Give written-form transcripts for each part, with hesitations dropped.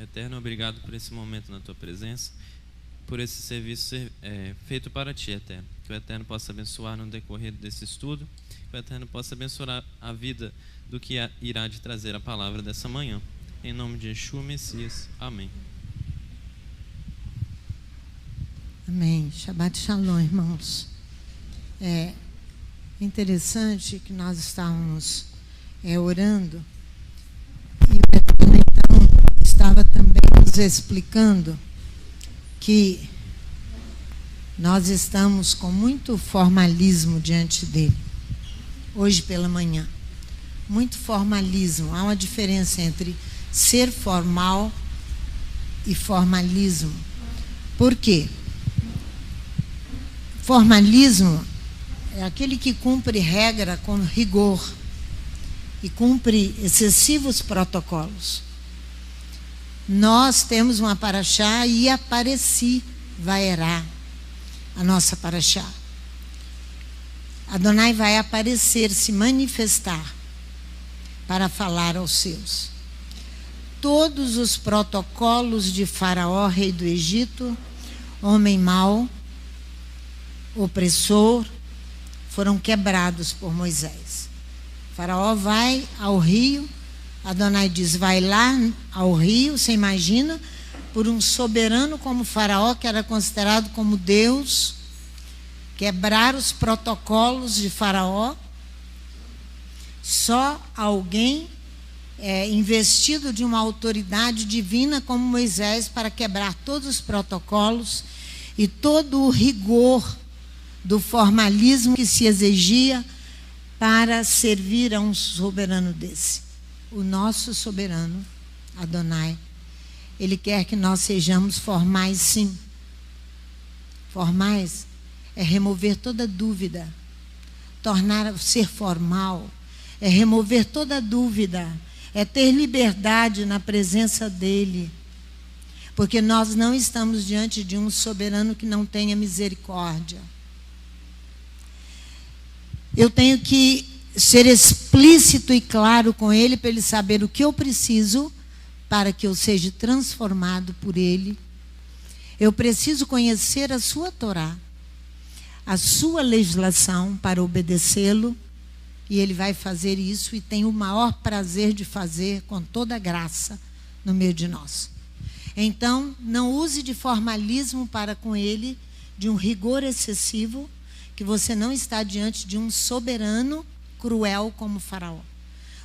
Eterno, obrigado por esse momento na Tua presença, por esse serviço ser feito para Ti, Eterno. Que o Eterno possa abençoar no decorrer desse estudo, que o Eterno possa abençoar a vida do que irá de trazer a palavra dessa manhã. Em nome de Yeshua, Messias. Amém. Amém. Shabbat Shalom, irmãos. É interessante que nós estávamos orando e o Eterno, então, estava também nos explicando que nós estamos com muito formalismo diante dele, hoje pela manhã. Muito formalismo. Há uma diferença entre ser formal e formalismo. Por quê? Formalismo é aquele que cumpre regra com rigor e cumpre excessivos protocolos. Nós temos uma paraxá e apareci vaerá, a nossa paraxá. Adonai vai aparecer, se manifestar para falar aos seus. Todos os protocolos de Faraó, rei do Egito, homem mau, opressor, foram quebrados por Moisés. Faraó vai ao rio, Adonai diz, vai lá ao rio, você imagina, por um soberano como Faraó, que era considerado como Deus, quebrar os protocolos de Faraó. Só alguém investido de uma autoridade divina como Moisés para quebrar todos os protocolos e todo o rigor do formalismo que se exigia para servir a um soberano desse. O nosso soberano, Adonai, ele quer que nós sejamos formais, sim. Formais é remover toda dúvida. Ser formal é remover toda dúvida. É ter liberdade na presença dele. Porque nós não estamos diante de um soberano que não tenha misericórdia. Eu tenho que ser explícito e claro com ele para ele saber o que eu preciso para que eu seja transformado por ele. Eu preciso conhecer a sua Torá, a sua legislação para obedecê-lo, e ele vai fazer isso e tem o maior prazer de fazer com toda a graça no meio de nós. Então, não use de formalismo para com ele, de um rigor excessivo, que você não está diante de um soberano cruel como Faraó.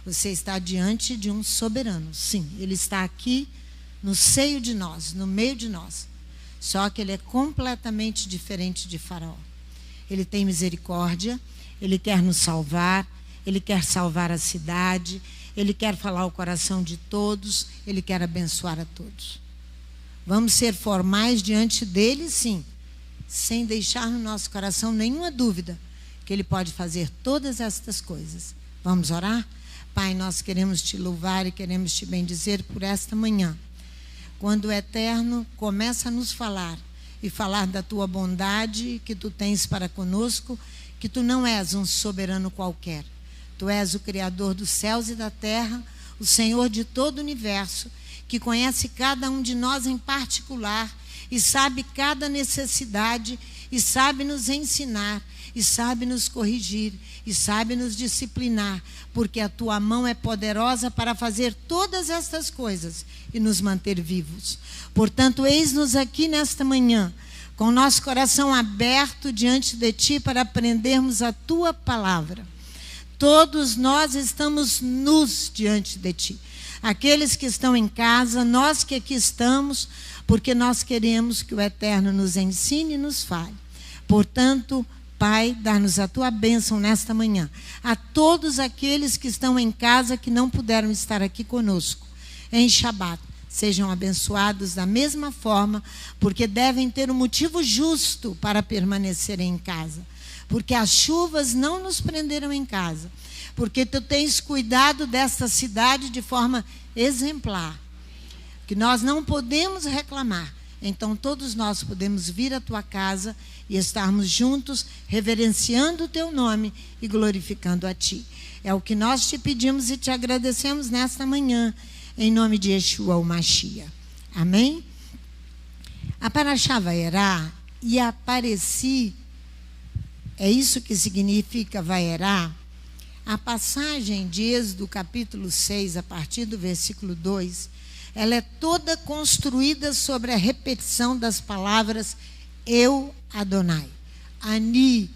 Você está diante de um soberano. Sim, ele está aqui no seio de nós, no meio de nós. Só que ele é completamente diferente de Faraó. Ele tem misericórdia, ele quer nos salvar, ele quer salvar a cidade, ele quer falar o coração de todos, ele quer abençoar a todos. Vamos ser formais diante dele, sim, sem deixar no nosso coração nenhuma dúvida que ele pode fazer todas estas coisas. Vamos orar? Pai, nós queremos te louvar e queremos te bendizer por esta manhã. Quando o Eterno começa a nos falar e falar da tua bondade que tu tens para conosco, que tu não és um soberano qualquer. Tu és o Criador dos céus e da terra, o Senhor de todo o universo, que conhece cada um de nós em particular e sabe cada necessidade e sabe nos ensinar e sabe nos corrigir e sabe nos disciplinar, porque a tua mão é poderosa para fazer todas estas coisas e nos manter vivos. Portanto, eis-nos aqui nesta manhã, com o nosso coração aberto diante de ti para aprendermos a tua palavra. Todos nós estamos nus diante de ti. Aqueles que estão em casa, nós que aqui estamos, porque nós queremos que o Eterno nos ensine e nos fale. Portanto, Pai, dá-nos a tua bênção nesta manhã. A todos aqueles que estão em casa que não puderam estar aqui conosco em Shabat, sejam abençoados da mesma forma, porque devem ter um motivo justo para permanecerem em casa. Porque as chuvas não nos prenderam em casa. Porque tu tens cuidado desta cidade de forma exemplar. Que nós não podemos reclamar. Então todos nós podemos vir à tua casa e estarmos juntos, reverenciando o teu nome e glorificando a ti. É o que nós te pedimos e te agradecemos nesta manhã, em nome de Yeshua, o Mashiach. Amém? A Parashá Vaierá, e apareci, é isso que significa Vaierá. A passagem de Êxodo capítulo 6, a partir do versículo 2, ela é toda construída sobre a repetição das palavras Eu, Adonai. Ani,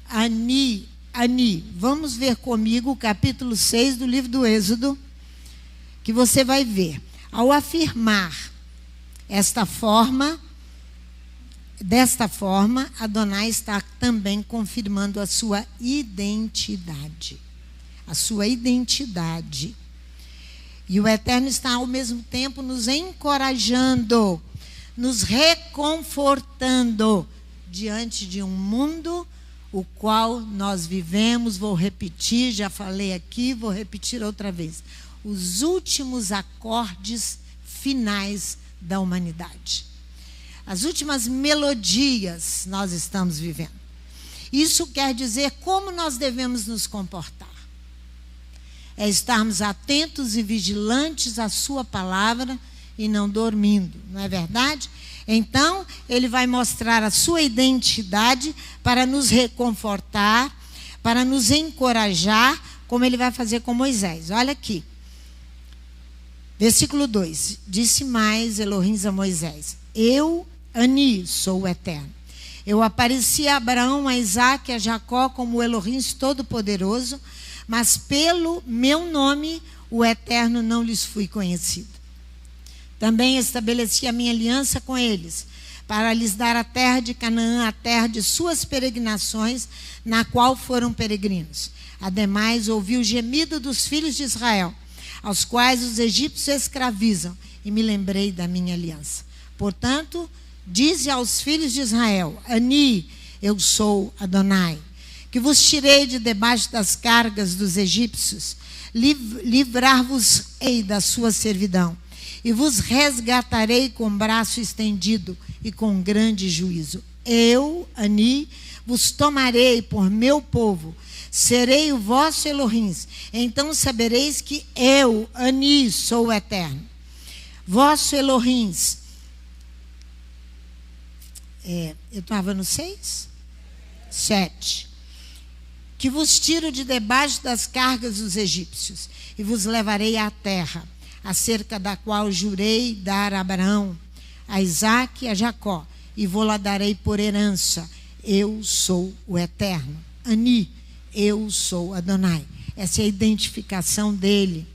Ani, Ani. Vamos ver comigo o capítulo 6 do livro do Êxodo, que você vai ver. Ao afirmar desta forma, Adonai está também confirmando a sua identidade. A sua identidade. E o Eterno está, ao mesmo tempo, nos encorajando, nos reconfortando diante de um mundo o qual nós vivemos. Vou repetir, já falei aqui, vou repetir outra vez. Os últimos acordes finais da humanidade. As últimas melodias nós estamos vivendo. Isso quer dizer como nós devemos nos comportar. É estarmos atentos e vigilantes à sua palavra e não dormindo, não é verdade? Então, ele vai mostrar a sua identidade para nos reconfortar, para nos encorajar, como ele vai fazer com Moisés. Olha aqui. Versículo 2. Disse mais Elohim a Moisés: Eu, Ani, sou o Eterno. Eu apareci a Abraão, a Isaque e a Jacó como o Elohim Todo-Poderoso, mas pelo meu nome, o Eterno, não lhes fui conhecido. Também estabeleci a minha aliança com eles, para lhes dar a terra de Canaã, a terra de suas peregrinações, na qual foram peregrinos. Ademais, ouvi o gemido dos filhos de Israel, aos quais os egípcios escravizam, e me lembrei da minha aliança. Portanto, dize aos filhos de Israel: Ani, eu sou Adonai, que vos tirei de debaixo das cargas dos egípcios, livrar-vos-ei da sua servidão, e vos resgatarei com braço estendido e com grande juízo. Eu, Ani, vos tomarei por meu povo, serei o vosso Elohim. Então sabereis que eu, Ani, sou o Eterno. Vosso Elohim. Eu estava no 6? 7. Que vos tiro de debaixo das cargas dos egípcios, e vos levarei à terra, acerca da qual jurei dar a Abraão, a Isaque e a Jacó, e vou-la darei por herança. Eu sou o Eterno. Ani, eu sou Adonai. Essa é a identificação dele,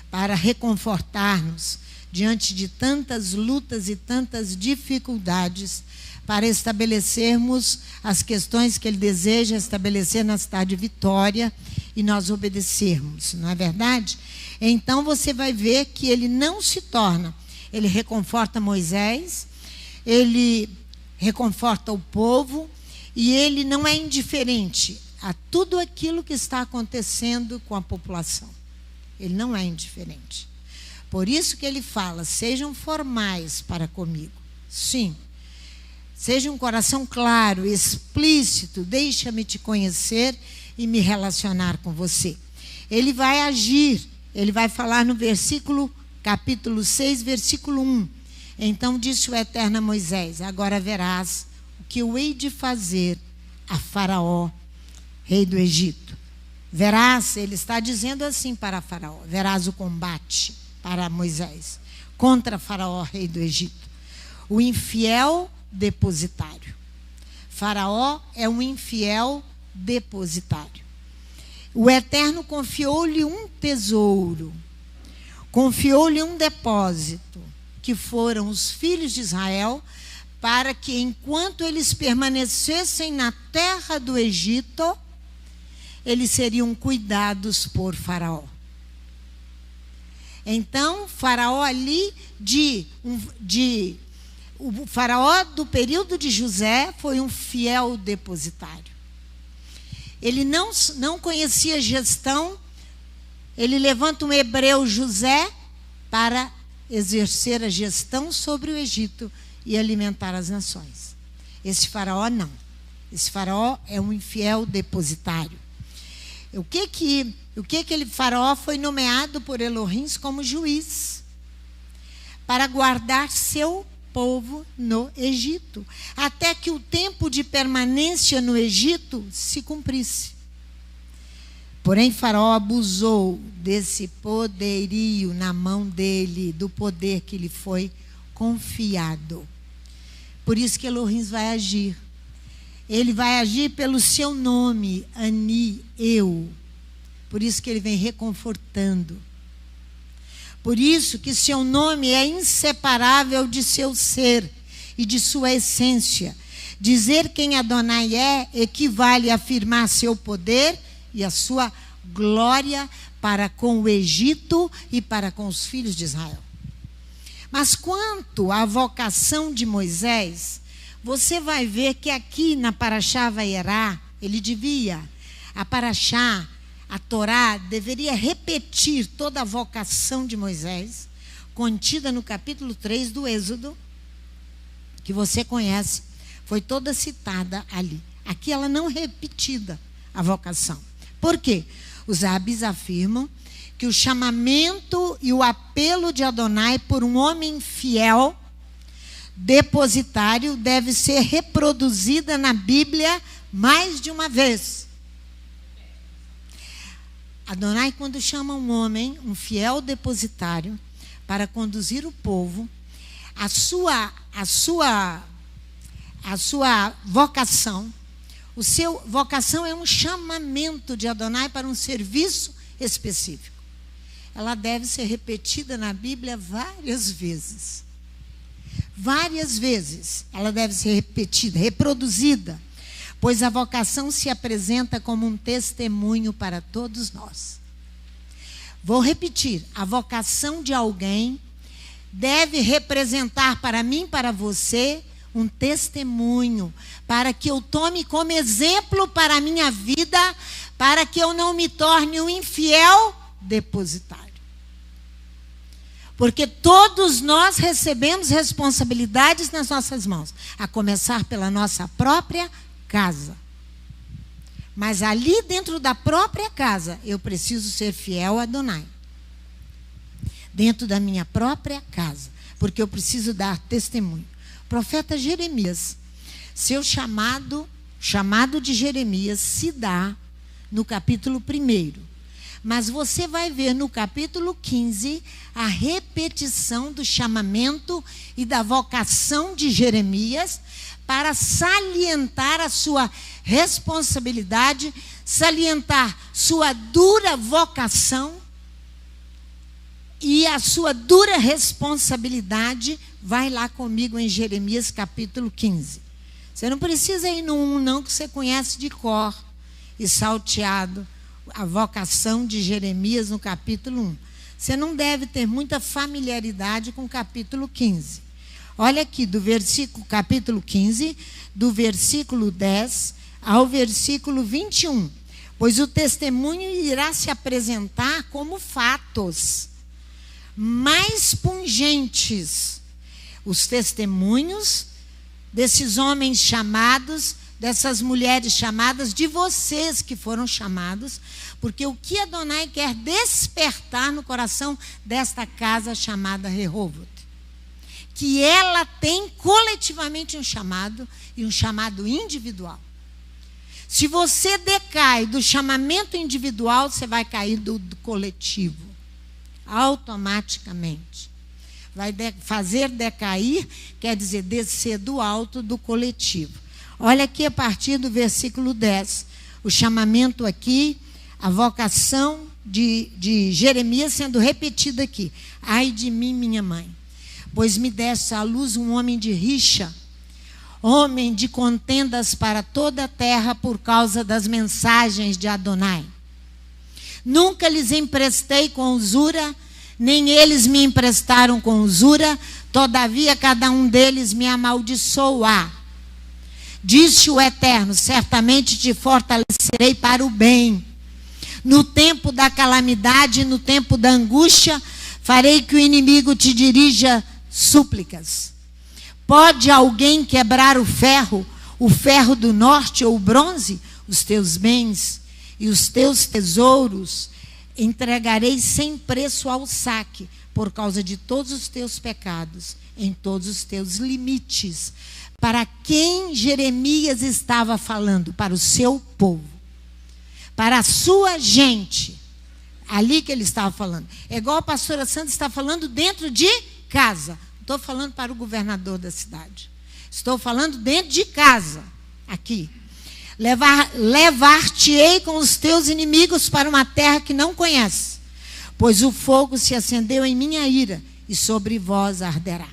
para reconfortar-nos diante de tantas lutas e tantas dificuldades, para estabelecermos as questões que ele deseja estabelecer na cidade de Vitória e nós obedecermos, não é verdade? Então você vai ver que ele não se torna, ele reconforta Moisés, ele reconforta o povo e ele não é indiferente a tudo aquilo que está acontecendo com a população. Ele não é indiferente. Por isso que ele fala: sejam formais para comigo. Sim. Seja um coração claro, explícito, deixa-me te conhecer e me relacionar com você. Ele vai agir, ele vai falar no capítulo 6, versículo 1. Então disse o Eterno a Moisés: agora verás o que eu hei de fazer a Faraó, rei do Egito. Verás, ele está dizendo assim para Faraó, verás o combate para Moisés, contra Faraó, rei do Egito. O infiel depositário. Faraó é um infiel depositário. O Eterno confiou-lhe um tesouro, confiou-lhe um depósito, que foram os filhos de Israel, para que enquanto eles permanecessem na terra do Egito, eles seriam cuidados por Faraó. Então, Faraó ali o Faraó do período de José foi um fiel depositário. Ele não conhecia gestão. Ele levanta um hebreu, José, para exercer a gestão sobre o Egito e alimentar as nações. Esse Faraó não. Esse Faraó é um infiel depositário. O que aquele Faraó foi nomeado por Elohim como juiz, para guardar seu povo no Egito, até que o tempo de permanência no Egito se cumprisse. Porém, Faraó abusou desse poderio na mão dele, do poder que lhe foi confiado. Por isso que Elohim vai agir. Ele vai agir pelo seu nome, Ani, eu. Por isso que ele vem reconfortando. Por isso que seu nome é inseparável de seu ser e de sua essência. Dizer quem Adonai é equivale a afirmar seu poder e a sua glória para com o Egito e para com os filhos de Israel. Mas quanto à vocação de Moisés, você vai ver que aqui na Parashá Vaierá, ele devia, a Parashá, a Torá deveria repetir toda a vocação de Moisés, contida no capítulo 3 do Êxodo, que você conhece, foi toda citada ali. Aqui ela não é repetida, a vocação. Por quê? Os rabis afirmam que o chamamento e o apelo de Adonai por um homem fiel, depositário, deve ser reproduzida na Bíblia mais de uma vez. Adonai, quando chama um homem, um fiel depositário, para conduzir o povo, a sua vocação, vocação é um chamamento de Adonai para um serviço específico. Ela deve ser repetida na Bíblia várias vezes. Várias vezes ela deve ser repetida, reproduzida. Pois a vocação se apresenta como um testemunho para todos nós. Vou repetir, a vocação de alguém deve representar para mim, para você, um testemunho, para que eu tome como exemplo para a minha vida, para que eu não me torne um infiel depositário. Porque todos nós recebemos responsabilidades nas nossas mãos, a começar pela nossa própria casa. Mas ali dentro da própria casa, eu preciso ser fiel a Adonai. Dentro da minha própria casa, porque eu preciso dar testemunho. O profeta Jeremias, seu chamado de Jeremias se dá no capítulo 1. Mas você vai ver no capítulo 15 a repetição do chamamento e da vocação de Jeremias, para salientar a sua responsabilidade, salientar sua dura vocação e a sua dura responsabilidade. Vai lá comigo em Jeremias capítulo 15. Você não precisa ir no 1 não, que você conhece de cor e salteado a vocação de Jeremias no capítulo 1. Você não deve ter muita familiaridade com o capítulo 15. Olha aqui, do capítulo 15, do versículo 10 ao versículo 21. Pois o testemunho irá se apresentar como fatos mais pungentes. Os testemunhos desses homens chamados, dessas mulheres chamadas, de vocês que foram chamados, porque o que Adonai quer despertar no coração desta casa chamada Rehovot, que ela tem coletivamente um chamado e um chamado individual. Se você decai do chamamento individual, você vai cair do coletivo, automaticamente. Vai fazer decair, quer dizer, descer do alto do coletivo. Olha aqui a partir do versículo 10, o chamamento aqui, a vocação de Jeremias sendo repetida aqui. Ai de mim, minha mãe, pois me deste à luz um homem de rixa, homem de contendas para toda a terra por causa das mensagens de Adonai. Nunca lhes emprestei com usura, nem eles me emprestaram com usura, todavia cada um deles me amaldiçoa. Disse o Eterno, certamente te fortalecerei para o bem. No tempo da calamidade, no tempo da angústia, farei que o inimigo te dirija súplicas. Pode alguém quebrar o ferro do norte ou o bronze? Os teus bens e os teus tesouros entregarei sem preço ao saque, por causa de todos os teus pecados, em todos os teus limites. Para quem Jeremias estava falando? Para o seu povo, para a sua gente. Ali que ele estava falando. É igual a pastora Sandra está falando dentro de casa. Não estou falando para o governador da cidade. Estou falando dentro de casa, aqui. Levar-te-ei com os teus inimigos para uma terra que não conhece, pois o fogo se acendeu em minha ira, e sobre vós arderá.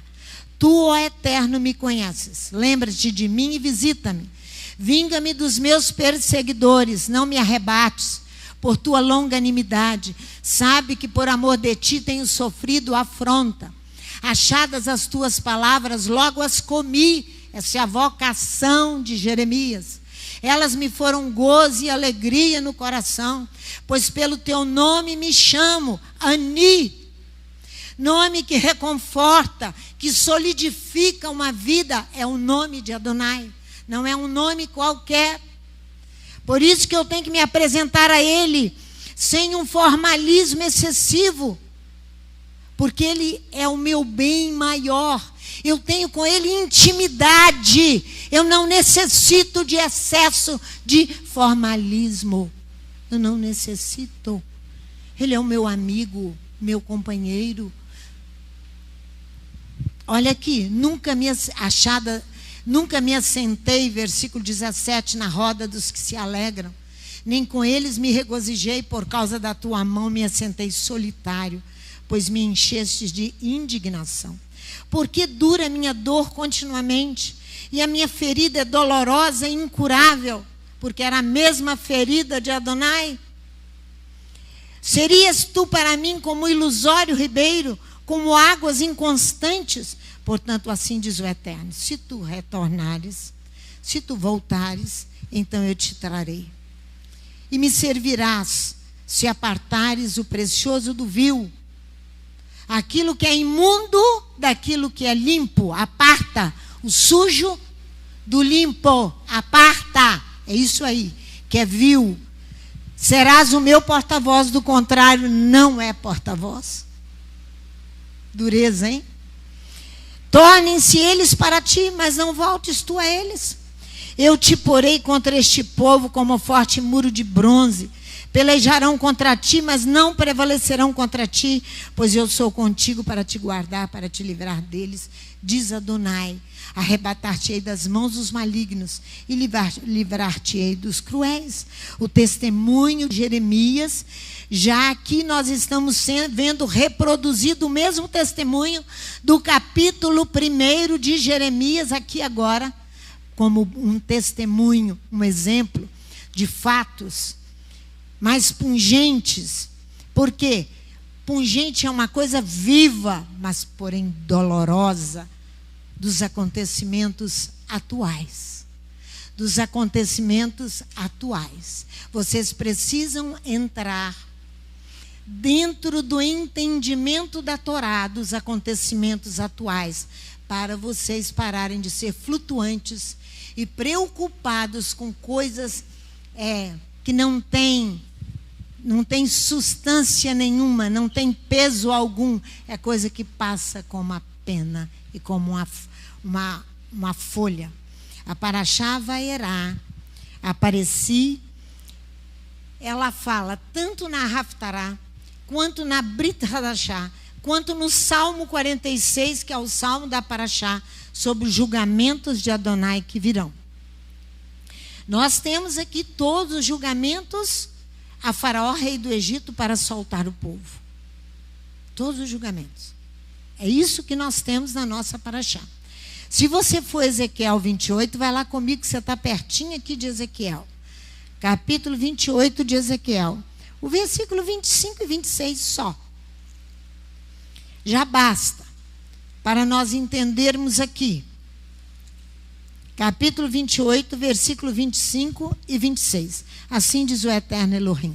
Tu, ó Eterno, me conheces. Lembra-te de mim e visita-me. Vinga-me dos meus perseguidores, não me arrebates, por tua longanimidade. Sabe que por amor de ti tenho sofrido afronta. Achadas as tuas palavras, logo as comi. Essa é a vocação de Jeremias. Elas me foram gozo e alegria no coração, pois pelo teu nome me chamo, Ani. Nome que reconforta, que solidifica uma vida, é o nome de Adonai. Não é um nome qualquer. Por isso que eu tenho que me apresentar a Ele sem um formalismo excessivo, porque Ele é o meu bem maior. Eu tenho com Ele intimidade. Eu não necessito de excesso de formalismo. Eu não necessito. Ele é o meu amigo, meu companheiro. Olha aqui, nunca me assentei, versículo 17, na roda dos que se alegram, nem com eles me regozijei, por causa da tua mão me assentei solitário, pois me enchestes de indignação. Porque dura a minha dor continuamente, e a minha ferida é dolorosa e incurável, porque era a mesma ferida de Adonai. Serias tu para mim como ilusório ribeiro, como águas inconstantes. Portanto, assim diz o Eterno: se tu retornares, se tu voltares, então eu te trarei. E me servirás, se apartares o precioso do vil. Aquilo que é imundo daquilo que é limpo. Aparta o sujo do limpo. Aparta. É isso aí, que é vil. Serás o meu porta-voz, do contrário, não é porta-voz. Dureza, hein? Tornem-se eles para ti, mas não voltes tu a eles. Eu te porei contra este povo como forte muro de bronze. Pelejarão contra ti, mas não prevalecerão contra ti, pois eu sou contigo para te guardar, para te livrar deles, diz Adonai. Arrebatar-te-ei das mãos dos malignos e livrar-te-ei dos cruéis. O testemunho de Jeremias, já aqui nós estamos vendo reproduzido o mesmo testemunho do capítulo 1 de Jeremias, aqui agora, como um testemunho, um exemplo de fatos mais pungentes. Por quê? Pungente é uma coisa viva, mas porém dolorosa, dos acontecimentos atuais. Dos acontecimentos atuais. Vocês precisam entrar dentro do entendimento da Torá, dos acontecimentos atuais, para vocês pararem de ser flutuantes e preocupados com coisas que não tem substância nenhuma, não tem peso algum. É coisa que passa como uma pena e como uma folha. A Parashá Vaierá, apareci, ela fala tanto na Haftará, quanto na Brit Hadashá, quanto no Salmo 46, que é o Salmo da Parashá, sobre os julgamentos de Adonai que virão. Nós temos aqui todos os julgamentos a Faraó, rei do Egito, para soltar o povo. Todos os julgamentos. É isso que nós temos na nossa Parashá. Se você for Ezequiel 28, vai lá comigo, que você está pertinho aqui de Ezequiel. Capítulo 28 de Ezequiel. O versículo 25 e 26 só. Já basta para nós entendermos aqui. Capítulo 28, versículo 25 e 26. Assim diz o Eterno Elohim: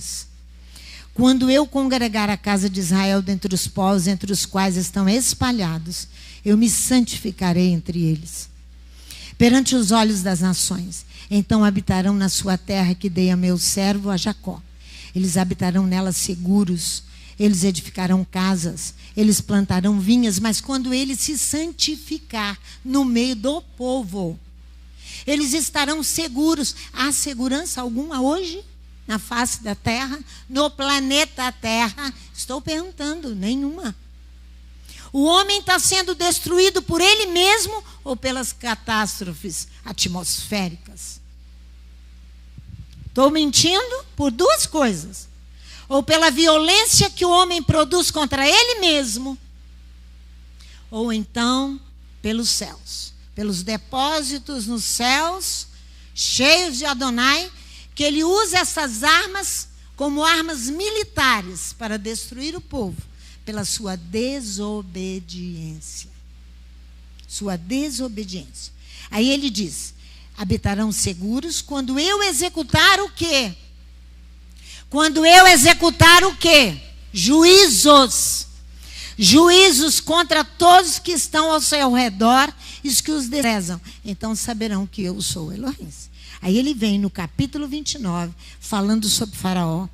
quando eu congregar a casa de Israel dentre os povos, entre os quais estão espalhados, eu me santificarei entre eles, perante os olhos das nações. Então habitarão na sua terra que dei a meu servo, a Jacó. Eles habitarão nela seguros. Eles edificarão casas, eles plantarão vinhas, mas quando ele se santificar no meio do povo, eles estarão seguros. Há segurança alguma hoje na face da terra, no planeta Terra? Estou perguntando, nenhuma. O homem está sendo destruído por ele mesmo ou pelas catástrofes atmosféricas? Estou mentindo por duas coisas. Ou pela violência que o homem produz contra ele mesmo, ou então pelos céus, pelos depósitos nos céus, cheios de Adonai, que ele usa essas armas como armas militares para destruir o povo, pela sua desobediência. Sua desobediência. Aí ele diz: habitarão seguros quando eu executar o quê? Quando eu executar o quê? Juízos. Juízos contra todos que estão ao seu redor e os que os desprezam. Então saberão que eu sou Elohim. Aí ele vem no capítulo 29, falando sobre Faraó,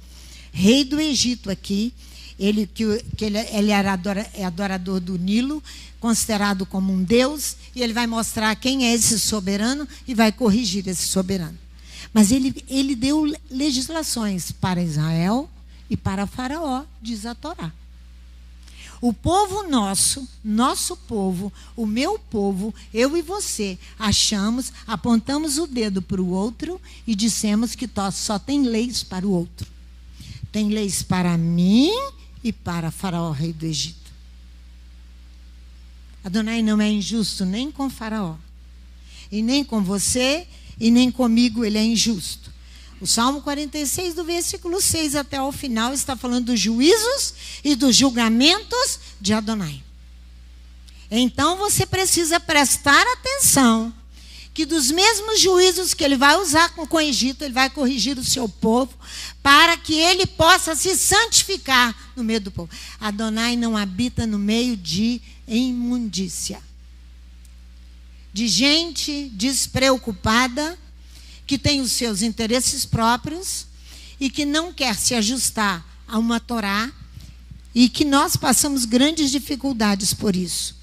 rei do Egito aqui. Ele era adorador do Nilo, considerado como um deus, e ele vai mostrar quem é esse soberano e vai corrigir esse soberano. Mas ele deu legislações para Israel e para Faraó, diz a Torá. O povo nosso povo, o meu povo, eu e você, achamos, apontamos o dedo para o outro e dissemos que só tem leis para o outro. Tem leis para mim e para Faraó, rei do Egito. Adonai não é injusto nem com Faraó, e nem com você, e nem comigo ele é injusto. O Salmo 46, do versículo 6 até o final, está falando dos juízos e dos julgamentos de Adonai. Então você precisa prestar atenção que dos mesmos juízos que ele vai usar com o Egito, ele vai corrigir o seu povo para que ele possa se santificar no meio do povo. Adonai não habita no meio de imundícia, de gente despreocupada, que tem os seus interesses próprios e que não quer se ajustar a uma Torá, e que nós passamos grandes dificuldades por isso.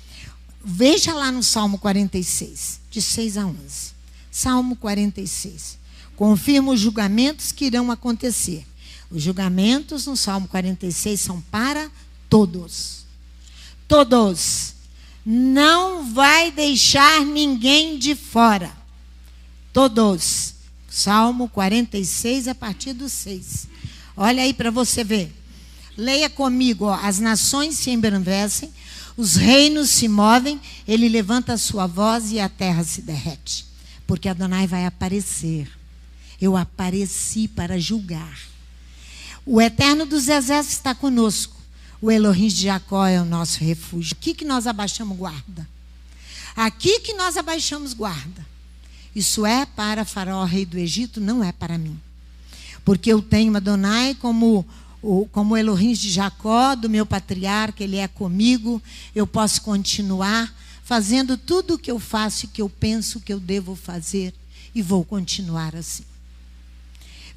Veja lá no Salmo 46, de 6 a 11. Salmo 46. Confirma os julgamentos que irão acontecer. Os julgamentos no Salmo 46 são para todos. Todos. Não vai deixar ninguém de fora. Todos. Salmo 46, a partir do 6. Olha aí para você ver. Leia comigo. As nações se embranquecem, os reinos se movem, ele levanta a sua voz e a terra se derrete. Porque Adonai vai aparecer. Eu apareci para julgar. O Eterno dos Exércitos está conosco. O Elohim de Jacó é o nosso refúgio. Aqui que nós abaixamos guarda. Aqui que nós abaixamos guarda. Isso é para Faraó, rei do Egito, não é para mim. Porque eu tenho Adonai como Elohim de Jacó, do meu patriarca, ele é comigo. Eu posso continuar fazendo tudo o que eu faço e que eu penso que eu devo fazer. E vou continuar assim.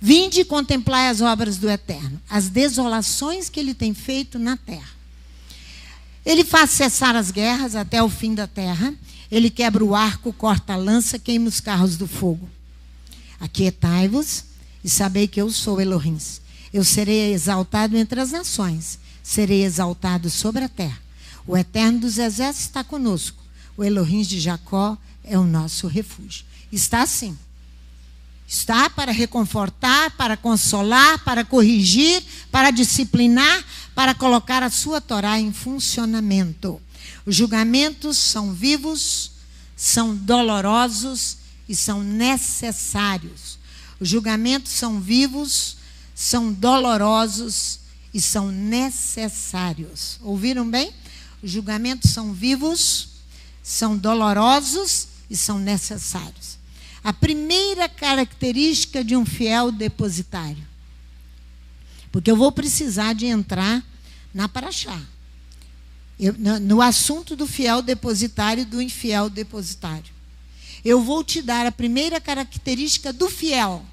Vinde e contemplai as obras do Eterno, as desolações que ele tem feito na terra. Ele faz cessar as guerras até o fim da terra. Ele quebra o arco, corta a lança, queima os carros do fogo. Aquietai-vos e sabei que eu sou Elohim. Eu serei exaltado entre as nações, serei exaltado sobre a terra. O Eterno dos Exércitos está conosco. O Elohim de Jacó é o nosso refúgio. Está assim. Está para reconfortar, para consolar, para corrigir, para disciplinar, para colocar a sua Torá em funcionamento. Os julgamentos são vivos, são dolorosos e são necessários. Os julgamentos são vivos, são dolorosos e são necessários. Ouviram bem? Os julgamentos são vivos, são dolorosos e são necessários. A primeira característica de um fiel depositário. Porque eu vou precisar de entrar na paraxá. No assunto do fiel depositário e do infiel depositário. Eu vou te dar a primeira característica do fiel.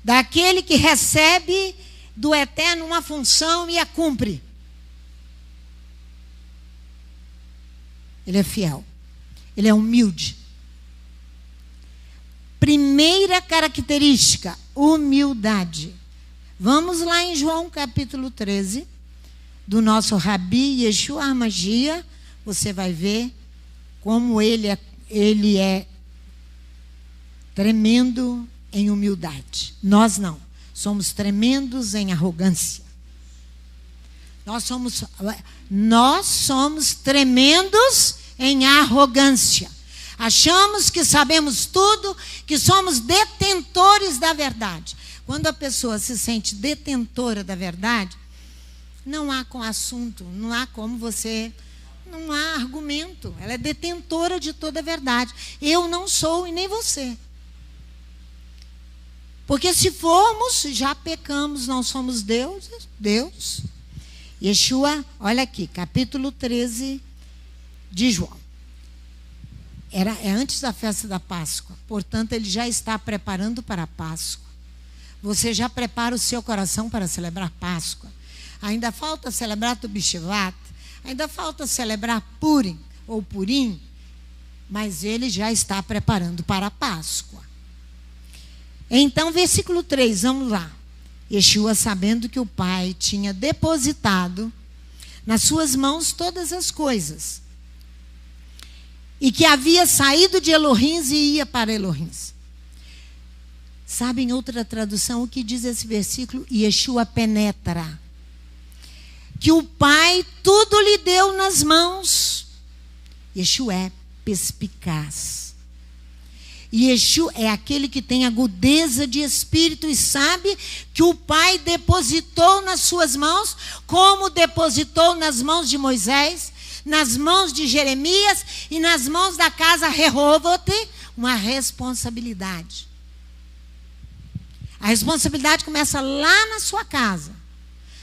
Daquele que recebe do Eterno uma função e a cumpre. Ele é fiel. Ele é humilde. Primeira característica, humildade. Vamos lá em João capítulo 13, do nosso Rabi Yeshua HaMashiach. Você vai ver como ele é tremendo em humildade. Nós não. Somos tremendos em arrogância. Nós somos tremendos em arrogância. Achamos que sabemos tudo, que somos detentores da verdade. Quando a pessoa se sente detentora da verdade, não há assunto, não há como você, não há argumento. Ela é detentora de toda a verdade. Eu não sou e nem você. Porque se formos, já pecamos, não somos Deus. Yeshua, olha aqui, capítulo 13 de João. É antes da festa da Páscoa. Portanto, ele já está preparando para a Páscoa. Você já prepara o seu coração para celebrar Páscoa. Ainda falta celebrar Tu B'Shevat. Ainda falta celebrar Purim ou Purim. Mas ele já está preparando para a Páscoa. Então, versículo 3, vamos lá. Yeshua, sabendo que o Pai tinha depositado nas suas mãos todas as coisas, e que havia saído de Elohim e ia para Elohim. Sabe, em outra tradução, o que diz esse versículo? Yeshua penetra. Que o Pai tudo lhe deu nas mãos. Yeshua é perspicaz. Yeshua é aquele que tem agudeza de espírito e sabe que o Pai depositou nas suas mãos, como depositou nas mãos de Moisés, nas mãos de Jeremias e nas mãos da casa Rehobote, uma responsabilidade. A responsabilidade começa lá na sua casa.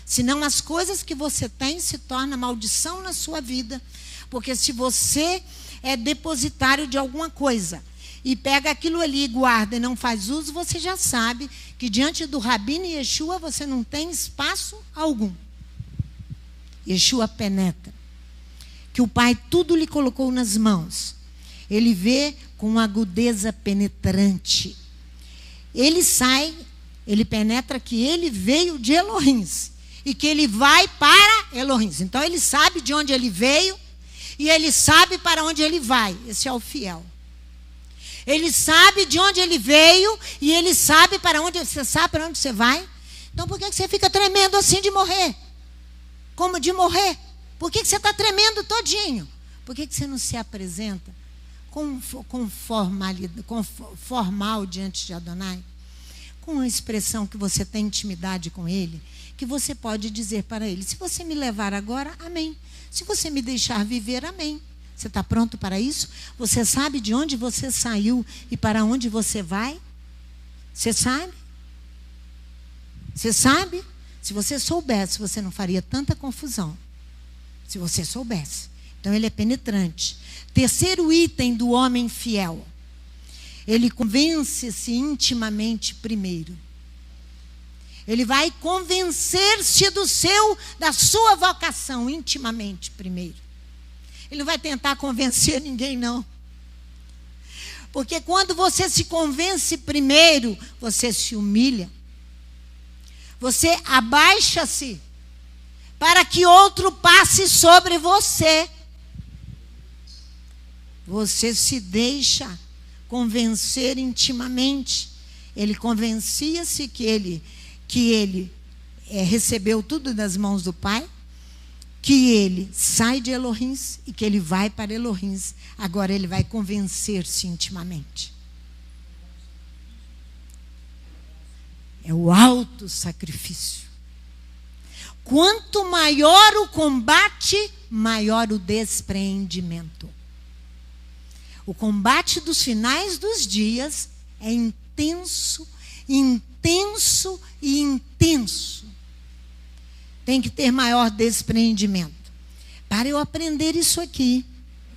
Senão as coisas que você tem se tornam maldição na sua vida. Porque se você é depositário de alguma coisa e pega aquilo ali e guarda e não faz uso, você já sabe que diante do Rabino Yeshua você não tem espaço algum. Yeshua penetra. Que o Pai tudo lhe colocou nas mãos. Ele vê com agudeza penetrante. Ele penetra que ele veio de Elohim e que ele vai para Elohim. Então ele sabe de onde ele veio e ele sabe para onde ele vai. Esse é o fiel. Ele sabe de onde ele veio e ele sabe para onde você sabe para onde você vai. Então por que você fica tremendo assim de morrer? Como de morrer? Por que você está tremendo todinho? Por que você não se apresenta formal diante de Adonai? Com uma expressão que você tem intimidade com ele, que você pode dizer para ele: se você me levar agora, amém. Se você me deixar viver, amém. Você está pronto para isso? Você sabe de onde você saiu e para onde você vai? Você sabe? Você sabe? Se você soubesse, você não faria tanta confusão. Se você soubesse. Então ele é penetrante. Terceiro item do homem fiel. Ele convence-se intimamente primeiro. Ele vai convencer-se da sua vocação intimamente primeiro. Ele não vai tentar convencer ninguém, não. Porque quando você se convence primeiro, você se humilha. Você abaixa-se para que outro passe sobre você. Você se deixa convencer intimamente. Ele convencia-se que ele recebeu tudo das mãos do Pai, que ele sai de Elohim e que ele vai para Elohim. Agora ele vai convencer-se intimamente. É o alto sacrifício. Quanto maior o combate, maior o despreendimento. O combate dos finais dos dias é intenso, intenso e intenso. Tem que ter maior despreendimento. Para eu aprender isso aqui,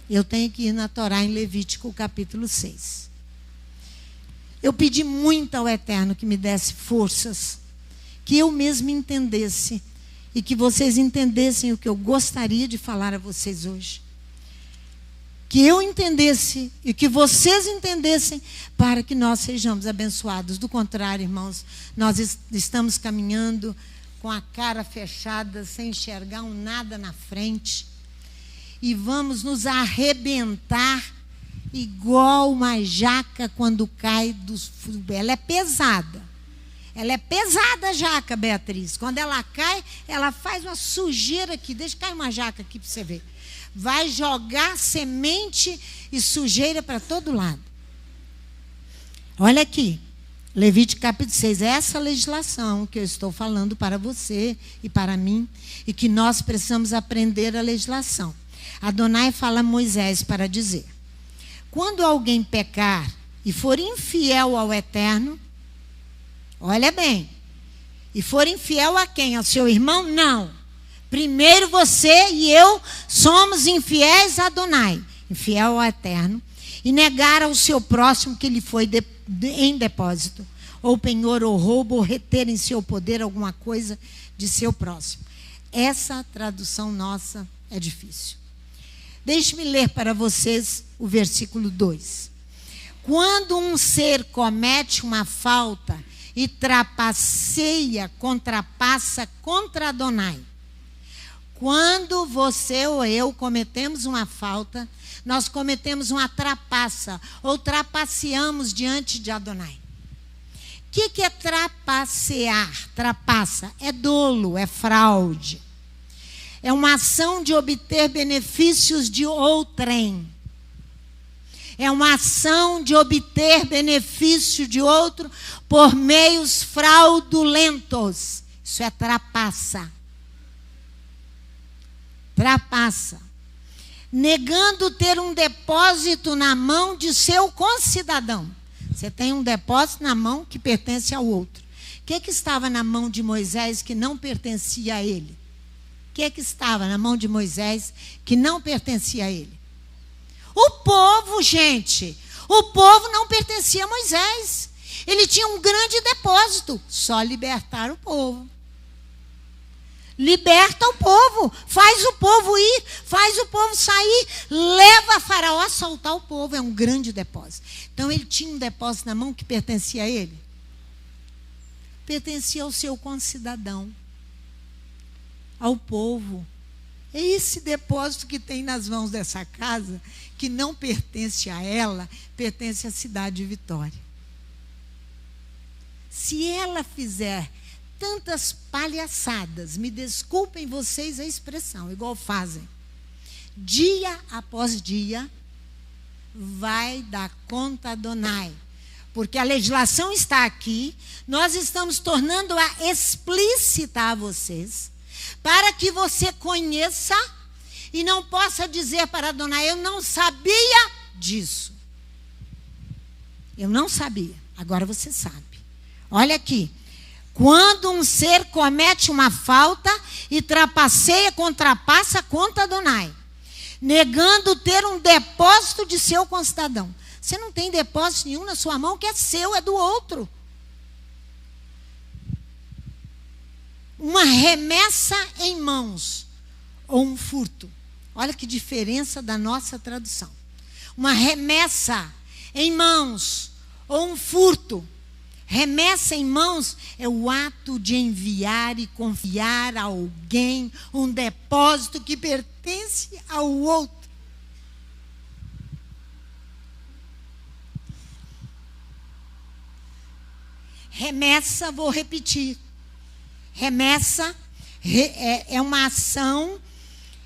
eu tenho que ir na Torá em Levítico capítulo 6. Eu pedi muito ao Eterno que me desse forças, que eu mesmo entendesse e que vocês entendessem o que eu gostaria de falar a vocês hoje. Que eu entendesse e que vocês entendessem para que nós sejamos abençoados. Do contrário, irmãos, nós estamos caminhando com a cara fechada, sem enxergar nada na frente. E vamos nos arrebentar igual uma jaca quando cai dos... Ela é pesada. Ela é pesada a jaca, Beatriz. Quando ela cai, ela faz uma sujeira aqui. Deixa cair uma jaca aqui para você ver. Vai jogar semente e sujeira para todo lado. Olha aqui, Levítico capítulo 6. É essa legislação que eu estou falando para você e para mim, e que nós precisamos aprender a legislação. Adonai fala a Moisés para dizer: quando alguém pecar e for infiel ao Eterno, olha bem, e for infiel a quem? Ao seu irmão? Não. Primeiro você e eu somos infiéis a Adonai, infiel ao Eterno, e negar ao seu próximo que lhe foi em depósito, ou penhor, ou roubo, ou reter em seu poder alguma coisa de seu próximo. Essa tradução nossa é difícil. Deixe-me ler para vocês o versículo 2. Quando um ser comete uma falta e contrapassa contra Adonai. Quando você ou eu cometemos uma falta, nós cometemos uma trapaça, ou trapaceamos diante de Adonai. O que é trapacear? Trapaça é dolo, é fraude. É uma ação de obter benefícios de outrem. É uma ação de obter benefício de outro por meios fraudulentos. Isso é trapaça. Trapaça. Negando ter um depósito na mão de seu concidadão. Você tem um depósito na mão que pertence ao outro. O que estava na mão de Moisés que não pertencia a ele? O que estava na mão de Moisés que não pertencia a ele? O povo, gente. O povo não pertencia a Moisés. Ele tinha um grande depósito. Só libertar o povo. Liberta o povo. Faz o povo ir. Faz o povo sair. Leva a Faraó a soltar o povo. É um grande depósito. Então ele tinha um depósito na mão que pertencia a ele. Pertencia ao seu concidadão. Ao povo. É esse depósito que tem nas mãos dessa casa, que não pertence a ela, pertence à cidade de Vitória. Se ela fizer tantas palhaçadas, me desculpem vocês a expressão, igual fazem, dia após dia, vai dar conta a Adonai. Porque a legislação está aqui, nós estamos tornando-a explícita a vocês, para que você conheça e não possa dizer para Adonai: eu não sabia disso. Eu não sabia, agora você sabe. Olha aqui. Quando um ser comete uma falta e contrapassa contra Adonai, negando ter um depósito de seu concidadão. Você não tem depósito nenhum na sua mão que é seu, é do outro. Uma remessa em mãos ou um furto. Olha que diferença da nossa tradução. Uma remessa em mãos ou um furto. Remessa em mãos é o ato de enviar e confiar a alguém um depósito que pertence ao outro. Remessa, vou repetir. Remessa é uma ação,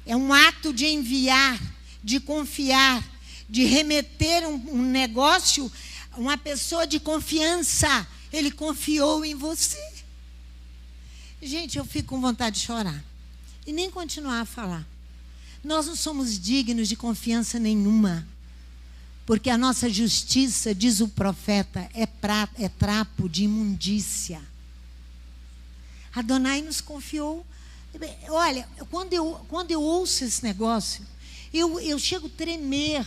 é um ato de enviar, de confiar, de remeter um negócio, uma pessoa de confiança. Ele confiou em você. Gente, eu fico com vontade de chorar. E nem continuar a falar. Nós não somos dignos de confiança nenhuma. Porque a nossa justiça, diz o profeta, é trapo de imundícia. Adonai nos confiou. Olha, quando eu ouço esse negócio, eu chego a tremer.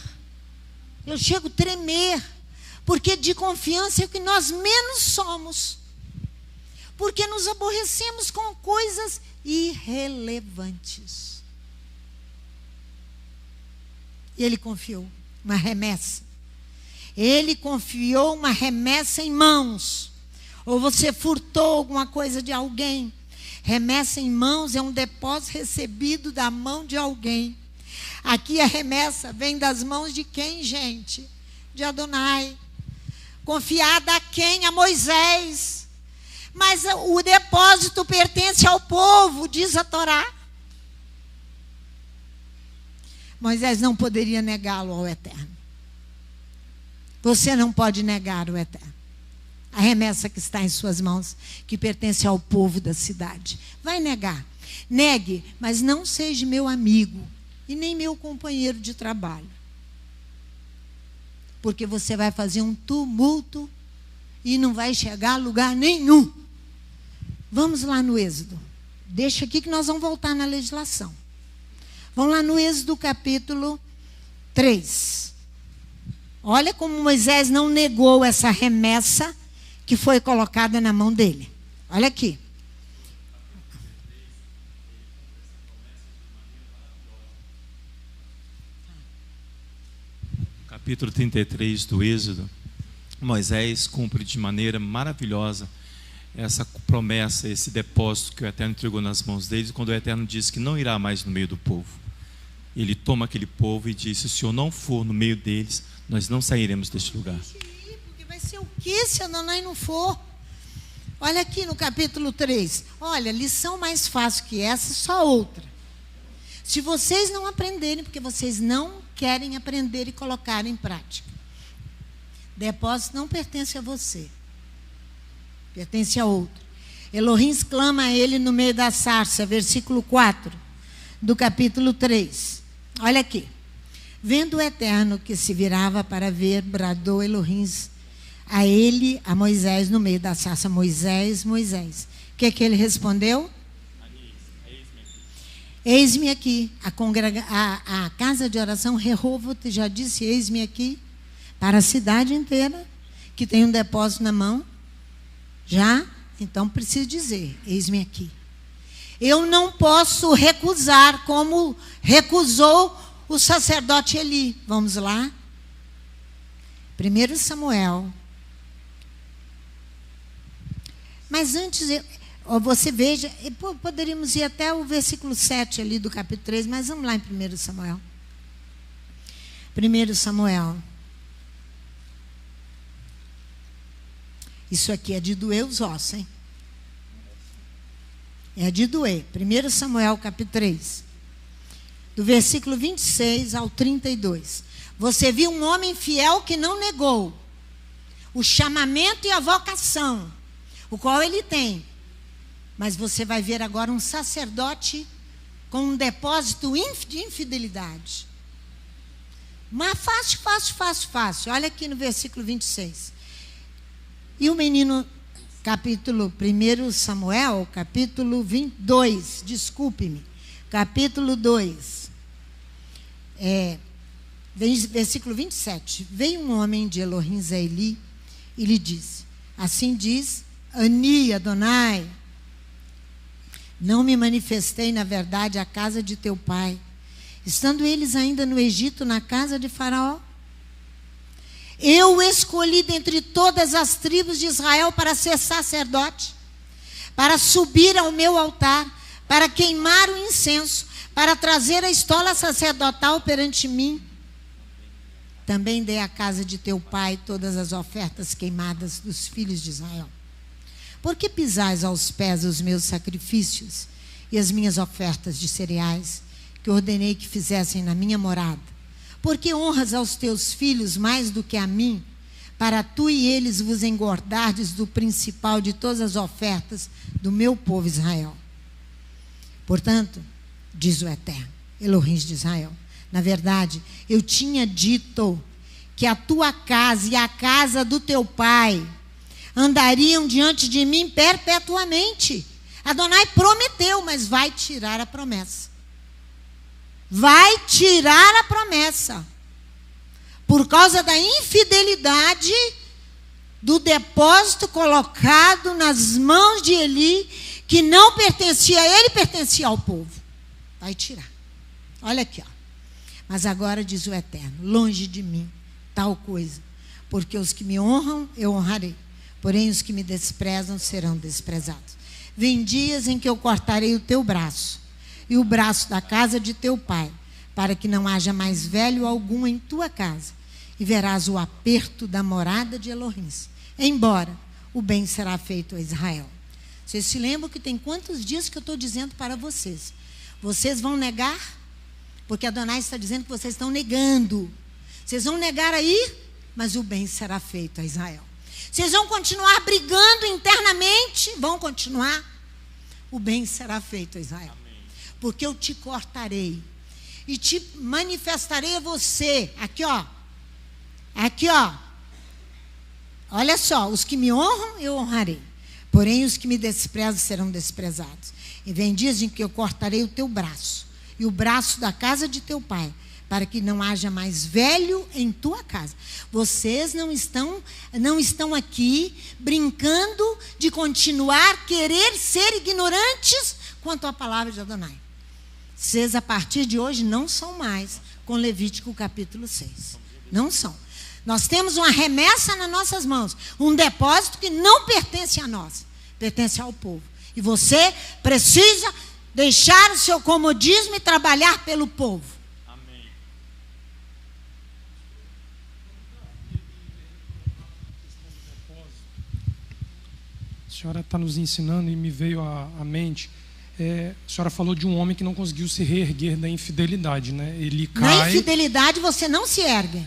Eu chego a tremer. Porque de confiança é o que nós menos somos. porque nos aborrecemos com coisas irrelevantes. E ele confiou uma remessa. Ele confiou uma remessa em mãos. Ou você furtou alguma coisa de alguém. Remessa em mãos é um depósito recebido da mão de alguém. Aqui a remessa vem das mãos de quem, gente? De Adonai. Confiada a quem? A Moisés. Mas o depósito pertence ao povo, diz a Torá. Moisés não poderia negá-lo ao Eterno. Você não pode negar o Eterno. A remessa que está em suas mãos, que pertence ao povo da cidade. Vai negar. Negue, mas não seja meu amigo e nem meu companheiro de trabalho. Porque você vai fazer um tumulto e não vai chegar a lugar nenhum. Vamos lá no Êxodo. Deixa aqui que nós vamos voltar na legislação. Vamos lá no Êxodo capítulo 3. Olha como Moisés não negou essa remessa que foi colocada na mão dele. Olha aqui. Capítulo 33 do Êxodo. Moisés cumpre de maneira maravilhosa essa promessa, esse depósito que o Eterno entregou nas mãos deles, quando o Eterno disse que não irá mais no meio do povo. Ele toma aquele povo e diz: se o Senhor não for no meio deles, nós não sairemos deste lugar. Porque vai ser o que se Adonai não for? Olha aqui no capítulo 3. Olha, lição mais fácil que essa, só outra. Se vocês não aprenderem, porque vocês não querem aprender e colocar em prática. Depósito não pertence a você. Pertence a outro. Elohim clama a ele no meio da sarça, versículo 4 do capítulo 3. Olha aqui. Vendo o Eterno que se virava para ver, bradou Elohim a ele, a Moisés, no meio da sarça: Moisés, Moisés. O que ele respondeu? Eis-me aqui. A casa de oração Rehovot já disse: eis-me aqui, para a cidade inteira, que tem um depósito na mão. Já? Então preciso dizer: eis-me aqui. Eu não posso recusar, como recusou o sacerdote Eli. Vamos lá? 1 Samuel. Mas antes, você veja, poderíamos ir até o versículo 7 ali do capítulo 3, mas vamos lá em 1 Samuel. 1 Samuel. Isso aqui é de doer os ossos, hein? É de doer. 1 Samuel, capítulo 3. Do versículo 26 ao 32. Você viu um homem fiel que não negou o chamamento e a vocação, o qual ele tem. Mas você vai ver agora um sacerdote com um depósito de infidelidade. Mas fácil. Olha aqui no versículo 26. E o menino, capítulo 1 Samuel, capítulo 22, desculpe-me, capítulo 2, versículo 27. Veio um homem de Elohim a Eli e lhe disse: assim diz Ani Adonai, não me manifestei na verdade à casa de teu pai, estando eles ainda no Egito, na casa de Faraó? Eu escolhi dentre todas as tribos de Israel para ser sacerdote, para subir ao meu altar, para queimar o incenso, para trazer a estola sacerdotal perante mim. Também dei à casa de teu pai todas as ofertas queimadas dos filhos de Israel. Por que pisais aos pés os meus sacrifícios e as minhas ofertas de cereais, que ordenei que fizessem na minha morada? Porque honras aos teus filhos mais do que a mim, para tu e eles vos engordardes do principal de todas as ofertas do meu povo Israel. Portanto, diz o Eterno, Elohim de Israel, na verdade, eu tinha dito que a tua casa e a casa do teu pai andariam diante de mim perpetuamente. Adonai prometeu, mas vai tirar a promessa. Vai tirar a promessa. Por causa da infidelidade do depósito colocado nas mãos de Eli, que não pertencia a ele, pertencia ao povo. Vai tirar. Olha aqui, ó. Mas agora diz o Eterno: longe de mim tal coisa, porque os que me honram, eu honrarei, porém os que me desprezam serão desprezados. Vem dias em que eu cortarei o teu braço e o braço da casa de teu pai, para que não haja mais velho algum em tua casa, e verás o aperto da morada de Elohim, embora o bem será feito a Israel. Vocês se lembram que tem quantos dias que eu estou dizendo para vocês? Vocês vão negar? Porque Adonai está dizendo que vocês estão negando. Vocês vão negar aí, mas o bem será feito a Israel. Vocês vão continuar brigando internamente? Vão continuar? O bem será feito a Israel. Amém. Porque eu te cortarei e te manifestarei a você. Aqui, ó. Aqui, ó. Olha só, os que me honram, eu honrarei. Porém, os que me desprezam serão desprezados. E vem dias em que eu cortarei o teu braço e o braço da casa de teu pai, para que não haja mais velho em tua casa. Vocês não estão aqui brincando de continuar querer ser ignorantes quanto à palavra de Adonai. Vocês, a partir de hoje, não são mais, com Levítico capítulo 6. Não são. Nós temos uma remessa nas nossas mãos, um depósito que não pertence a nós, pertence ao povo. E você precisa deixar o seu comodismo e trabalhar pelo povo. Amém. A senhora está nos ensinando e me veio à mente. A senhora falou de um homem que não conseguiu se reerguer da infidelidade, né? Ele cai. Na infidelidade você não se ergue.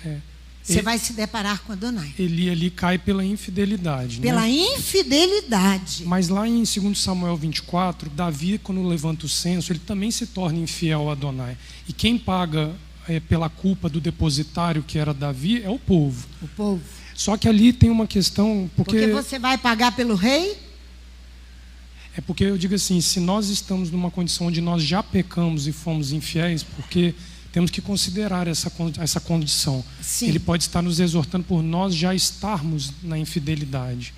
Você vai se deparar com Adonai. Ele ali cai pela infidelidade. Pela infidelidade. Mas lá em 2 Samuel 24, Davi, quando levanta o censo, ele também se torna infiel a Adonai. E quem paga pela culpa do depositário, que era Davi, é o povo. O povo. Só que ali tem uma questão... Porque você vai pagar pelo rei? É porque eu digo assim, se nós estamos numa condição onde nós já pecamos e fomos infiéis, porque... temos que considerar essa condição. Sim. Ele pode estar nos exortando por nós já estarmos na infidelidade.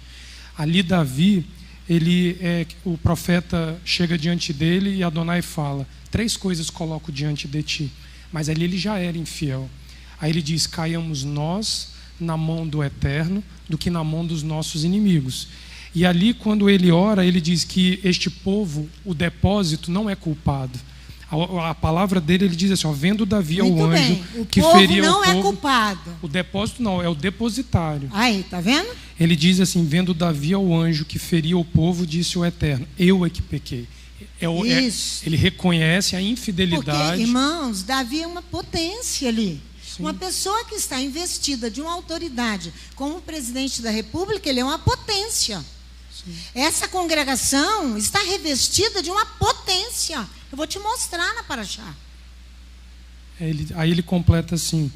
Ali Davi, o profeta chega diante dele e Adonai fala: 3 coisas coloco diante de ti. Mas ali ele já era infiel. Aí ele diz: caiamos nós na mão do Eterno do que na mão dos nossos inimigos. E ali quando ele ora, ele diz que este povo, o depósito, não é culpado. A palavra dele, ele diz assim, vendo Davi ao anjo que feria o povo. O povo não é culpado. O depósito não, é o depositário. Aí, tá vendo? Ele diz assim, vendo Davi ao anjo que feria o povo, disse o Eterno: eu é que pequei. Ele reconhece a infidelidade. Porque, irmãos, Davi é uma potência ali. Sim. Uma pessoa que está investida de uma autoridade como presidente da República, ele é uma potência. Sim. Essa congregação está revestida de uma potência. Eu vou te mostrar na Paraxá. Aí ele completa assim: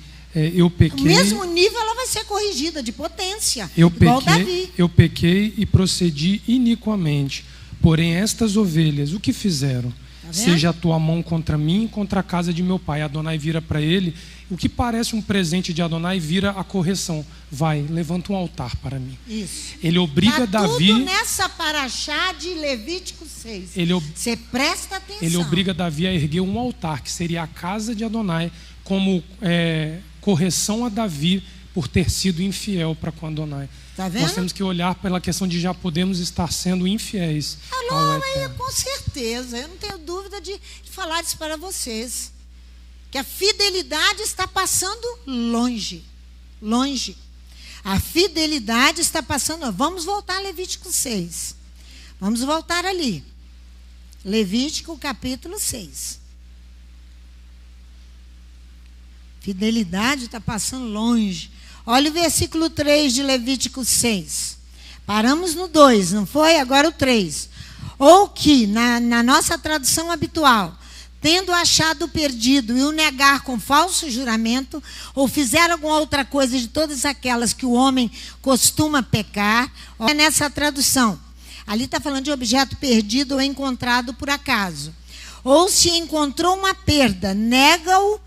eu pequei. No mesmo nível ela vai ser corrigida de potência. Igual Davi. Eu pequei e procedi iniquamente. Porém, estas ovelhas, o que fizeram? Tá, seja a tua mão contra mim e contra a casa de meu pai. Adonai vira para ele. O que parece um presente de Adonai vira a correção. Vai, levanta um altar para mim. Isso. Ele obriga Davi. Tudo nessa paraxá de Levítico 6. Você presta atenção. Ele obriga Davi a erguer um altar, que seria a casa de Adonai, como correção a Davi por ter sido infiel para com Adonai. Tá vendo? Nós temos que olhar pela questão de já podemos estar sendo infiéis. Com certeza. Eu não tenho dúvida de falar isso para vocês. Que a fidelidade está passando longe. Longe. A fidelidade está passando. Vamos voltar a Levítico 6. Vamos voltar ali. Levítico capítulo 6. Fidelidade está passando longe. Olha o versículo 3 de Levítico 6. Paramos no 2, não foi? Agora o 3. Ou que, na nossa tradução habitual, tendo achado o perdido e o negar com falso juramento, ou fizer alguma outra coisa de todas aquelas que o homem costuma pecar, olha nessa tradução. Ali está falando de objeto perdido ou encontrado por acaso. Ou se encontrou uma perda, nega-o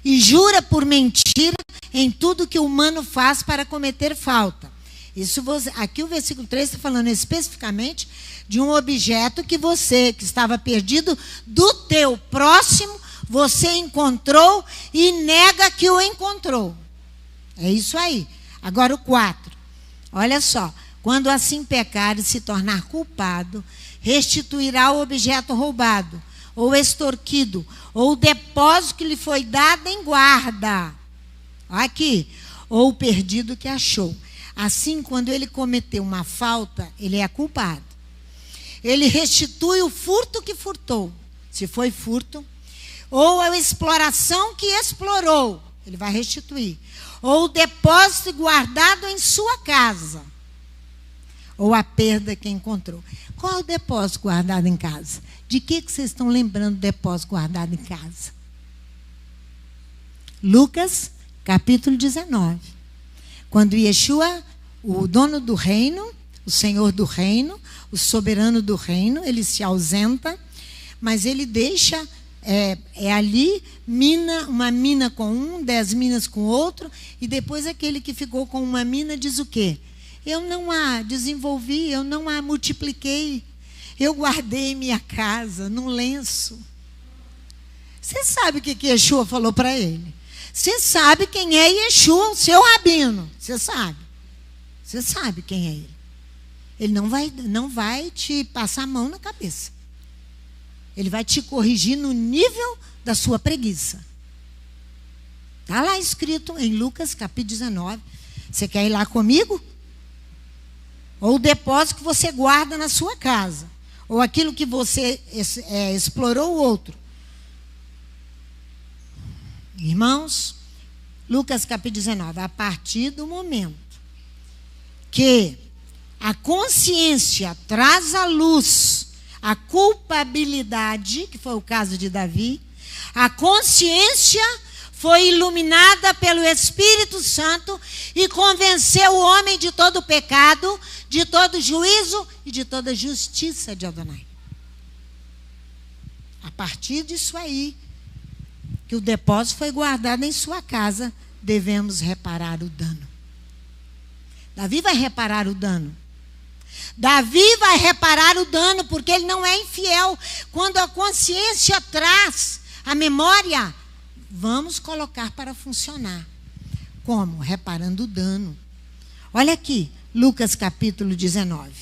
e jura por mentira em tudo que o humano faz para cometer falta. Isso aqui o versículo 3 está falando especificamente de um objeto que você, que estava perdido, do teu próximo, você encontrou e nega que o encontrou. É isso aí. Agora o 4. Olha só. Quando assim pecar e se tornar culpado, restituirá o objeto roubado, ou extorquido, ou o depósito que lhe foi dado em guarda. Aqui. Ou o perdido que achou. Assim, quando ele cometeu uma falta, ele é culpado. Ele restitui o furto que furtou, se foi furto, ou a exploração que explorou, ele vai restituir. Ou o depósito guardado em sua casa, ou a perda que encontrou. Qual é o depósito guardado em casa? De que vocês estão lembrando do depósito guardado em casa? Lucas, capítulo 19. Quando Yeshua, o dono do reino, o senhor do reino, o soberano do reino, ele se ausenta, mas ele deixa ali uma mina com um, 10 minas com outro, e depois aquele que ficou com uma mina diz o quê? Eu não a desenvolvi, eu não a multipliquei, eu guardei minha casa num lenço. Você sabe o que Yeshua falou para ele? Você sabe quem é Yeshua, o seu rabino. Você sabe. Você sabe quem é ele. Ele não vai te passar a mão na cabeça. Ele vai te corrigir no nível da sua preguiça. Está lá escrito em Lucas, capítulo 19. Você quer ir lá comigo? Ou o depósito que você guarda na sua casa. Ou aquilo que você explorou o outro. Irmãos, Lucas capítulo 19, a partir do momento que a consciência traz à luz a culpabilidade, que foi o caso de Davi, a consciência foi iluminada pelo Espírito Santo e convenceu o homem de todo o pecado, de todo juízo e de toda justiça de Adonai. A partir disso aí, que o depósito foi guardado em sua casa, devemos reparar o dano. Davi vai reparar o dano. Davi vai reparar o dano, porque ele não é infiel. Quando a consciência traz a memória, vamos colocar para funcionar. Como? Reparando o dano. Olha aqui, Lucas capítulo 19.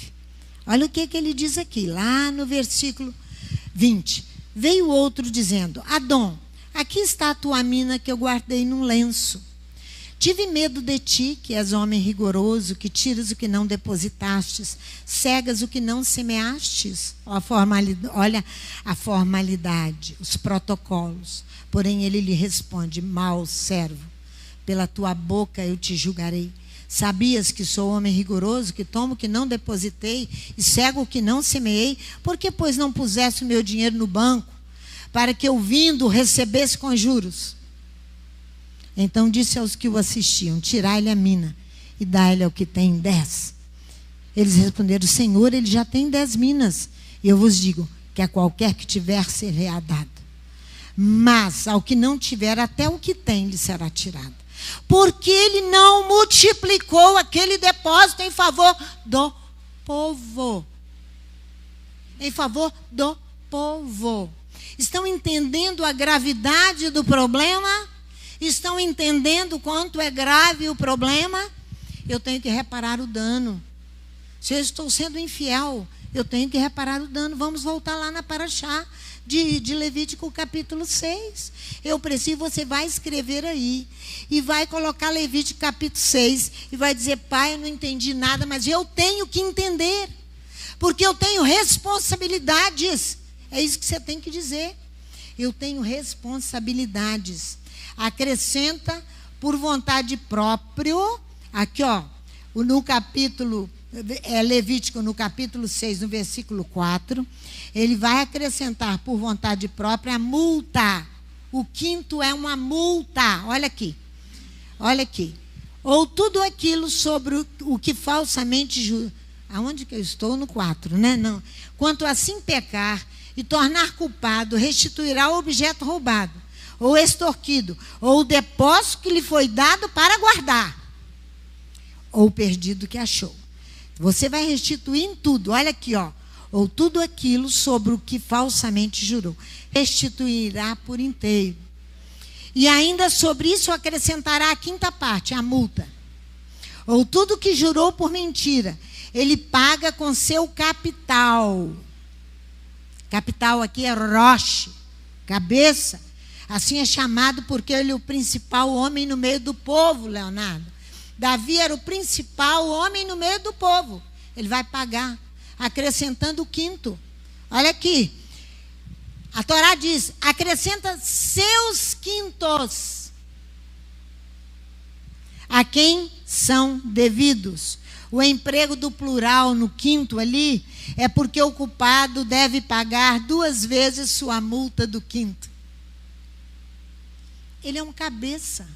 Olha o que ele diz aqui, lá no versículo 20. Veio outro dizendo: Adom, aqui está a tua mina que eu guardei num lenço. Tive medo de ti, que és homem rigoroso, que tiras o que não depositastes, cegas o que não semeastes. Olha a formalidade, os protocolos. Porém ele lhe responde: mau servo, pela tua boca eu te julgarei. Sabias que sou homem rigoroso, que tomo o que não depositei e cego o que não semeei? Por que, pois, não puseste o meu dinheiro no banco, para que eu vindo recebesse com juros? Então disse aos que o assistiam: tirai-lhe a mina e dai-lhe ao que tem 10. Eles responderam: Senhor, ele já tem 10 minas. E eu vos digo que a qualquer que tiver será dado. Mas ao que não tiver, até o que tem lhe será tirado. Porque ele não multiplicou aquele depósito em favor do povo. Em favor do povo. Estão entendendo a gravidade do problema? Estão entendendo quanto é grave o problema? Eu tenho que reparar o dano. Se eu estou sendo infiel, eu tenho que reparar o dano. Vamos voltar lá na Paraxá de Levítico capítulo 6. Eu preciso, você vai escrever aí. E vai colocar Levítico capítulo 6. E vai dizer: pai, eu não entendi nada, mas eu tenho que entender. Porque eu tenho responsabilidades. É isso que você tem que dizer. Eu tenho responsabilidades. Acrescenta por vontade própria. Aqui, ó, no capítulo, Levítico, no capítulo 6, no versículo 4, ele vai acrescentar por vontade própria a multa. O quinto é uma multa. Olha aqui. Olha aqui. Ou tudo aquilo sobre o que falsamente... Aonde que eu estou? No 4, né? Não. Quanto assim pecar e tornar culpado, restituirá o objeto roubado, ou extorquido, ou o depósito que lhe foi dado para guardar. ou perdido que achou. Você vai restituir em tudo. Olha aqui, ó. Ou tudo aquilo sobre o que falsamente jurou. Restituirá por inteiro. E ainda sobre isso acrescentará a quinta parte, a multa. Ou tudo que jurou por mentira, ele paga com seu capital. Capital aqui é roche, cabeça. Assim é chamado porque ele é o principal homem no meio do povo, Leonardo. Davi era o principal homem no meio do povo. Ele vai pagar, acrescentando o quinto. Olha aqui. A Torá diz, acrescenta seus quintos a quem são devidos. O emprego do plural no quinto ali é porque o culpado deve pagar 2 vezes sua multa do quinto. Ele é um cabeça,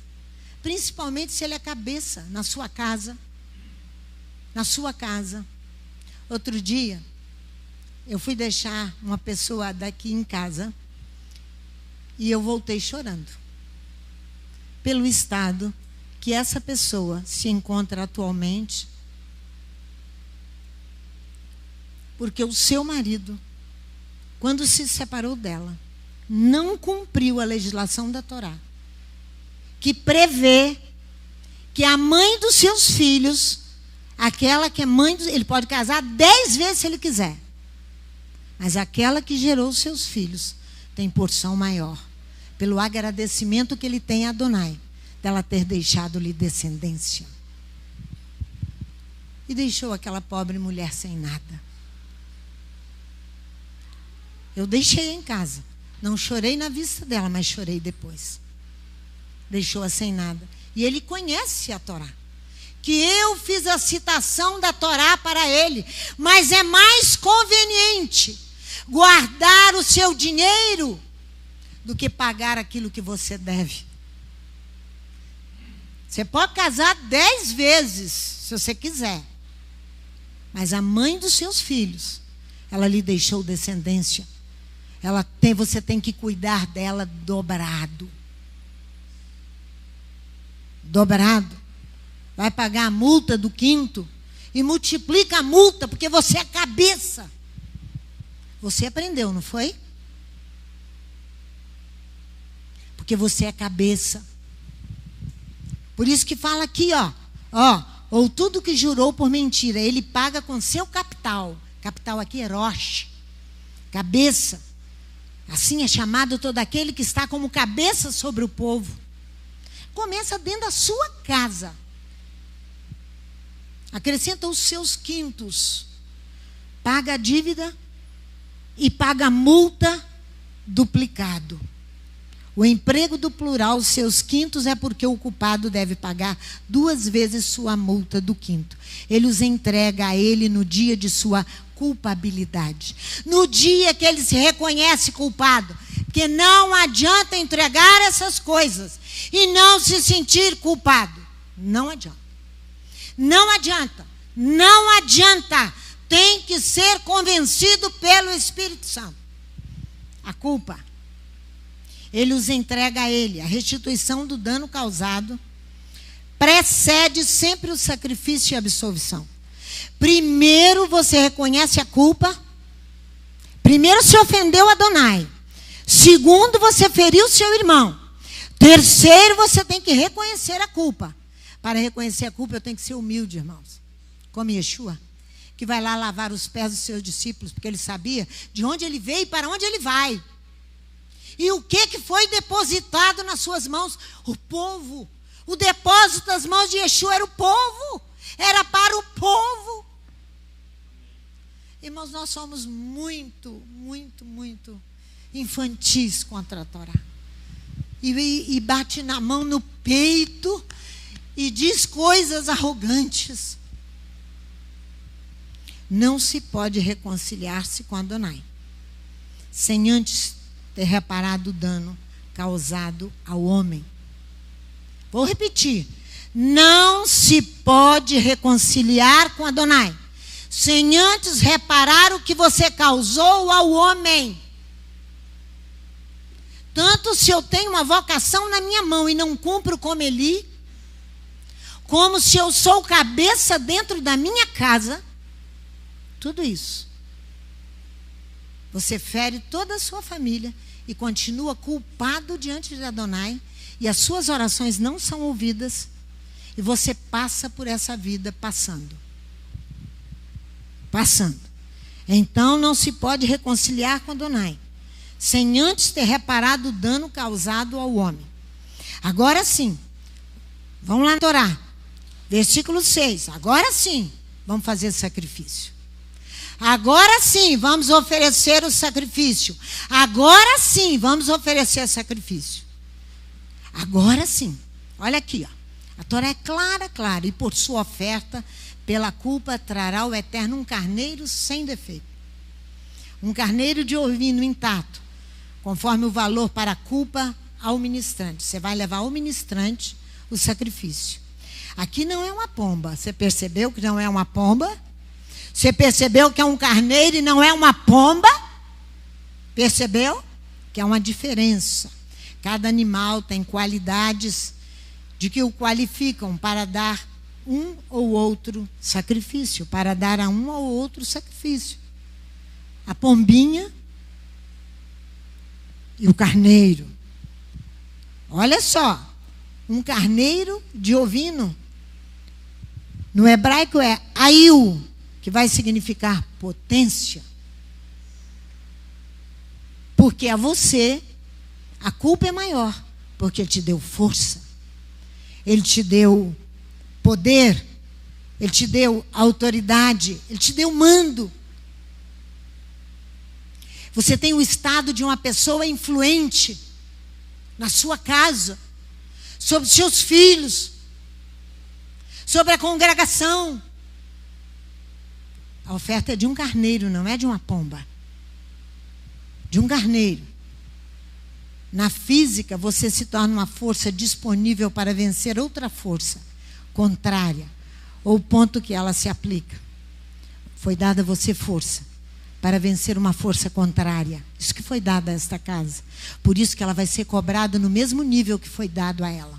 principalmente se ele é cabeça na sua casa. Na sua casa. Outro dia, eu fui deixar uma pessoa daqui em casa e eu voltei chorando pelo estado que essa pessoa se encontra atualmente, porque o seu marido, quando se separou dela, não cumpriu a legislação da Torá, que prevê que a mãe dos seus filhos, aquela que é mãe dos, ele pode casar 10 vezes se ele quiser, mas aquela que gerou os seus filhos tem porção maior, pelo agradecimento que ele tem a Adonai, dela ter deixado-lhe descendência. E deixou aquela pobre mulher sem nada. Eu deixei em casa. Não chorei na vista dela, mas chorei depois. Deixou-a sem nada. E ele conhece a Torá. Que eu fiz a citação da Torá para ele. Mas é mais conveniente guardar o seu dinheiro do que pagar aquilo que você deve. Você pode casar 10 vezes, se você quiser. Mas a mãe dos seus filhos, ela lhe deixou descendência. Você tem que cuidar dela dobrado. Dobrado. Vai pagar a multa do quinto e multiplica a multa, porque você é cabeça. Você aprendeu, não foi? Porque você é cabeça. Por isso que fala aqui, ou tudo que jurou por mentira, ele paga com seu capital. Capital aqui é roche, cabeça. Assim é chamado todo aquele que está como cabeça sobre o povo. Começa dentro da sua casa. Acrescenta os seus quintos. Paga a dívida e paga a multa duplicado. O emprego do plural, seus quintos, é porque o culpado deve pagar 2 vezes sua multa do quinto. Ele os entrega a ele no dia de sua culpabilidade. No dia que ele se reconhece culpado. Porque não adianta entregar essas coisas e não se sentir culpado. Não adianta. Não adianta. Não adianta. Tem que ser convencido pelo Espírito Santo. A culpa. Ele os entrega a ele. A restituição do dano causado precede sempre o sacrifício e a absolvição. Primeiro você reconhece a culpa. Primeiro se ofendeu a Adonai. Segundo, você feriu seu irmão. Terceiro, você tem que reconhecer a culpa. Para reconhecer a culpa, eu tenho que ser humilde, irmãos. Como Yeshua, que vai lá lavar os pés dos seus discípulos, porque ele sabia de onde ele veio e para onde ele vai. E o que foi depositado nas suas mãos? O povo. O depósito das mãos de Yeshua era o povo. Era para o povo. Irmãos, nós somos muito infantis contra a Torá. E bate na mão no peito e diz coisas arrogantes. Não se pode reconciliar-se com Adonai sem antes ter reparado o dano causado ao homem. Vou repetir. Não se pode reconciliar com Adonai sem antes reparar o que você causou ao homem. Tanto se eu tenho uma vocação na minha mão e não cumpro como Eli, como se eu sou cabeça dentro da minha casa, tudo isso. Você fere toda a sua família e continua culpado diante de Adonai, e as suas orações não são ouvidas, e você passa por essa vida passando. Então não se pode reconciliar com Adonai sem antes ter reparado o dano causado ao homem. Agora sim, vamos lá na Torá, versículo 6. Agora sim, vamos fazer sacrifício. Agora sim, vamos oferecer o sacrifício. Agora sim, vamos oferecer sacrifício. Agora sim. Olha aqui, ó. A Torá é clara. E por sua oferta, pela culpa, trará o Eterno um carneiro sem defeito. Um carneiro de ovino intacto, conforme o valor para a culpa ao ministrante. Você vai levar ao ministrante o sacrifício. Aqui não é uma pomba. Você percebeu que não é uma pomba? Você percebeu que é um carneiro e não é uma pomba? Percebeu? Que é uma diferença. Cada animal tem qualidades de que o qualificam para dar um ou outro sacrifício, para dar a um ou outro sacrifício. A pombinha e o carneiro. Olha só, um carneiro de ovino, no hebraico é aiu, que vai significar potência. Porque a você, a culpa é maior, porque ele te deu força, ele te deu poder, ele te deu autoridade, ele te deu mando. Você tem o estado de uma pessoa influente na sua casa, sobre seus filhos, sobre a congregação. A oferta é de um carneiro, não é de uma pomba. De um carneiro. Na física, você se torna uma força disponível para vencer outra força contrária, ou o ponto que ela se aplica. Foi dada a você força para vencer uma força contrária. Isso que foi dado a esta casa. Por isso que ela vai ser cobrada no mesmo nível que foi dado a ela.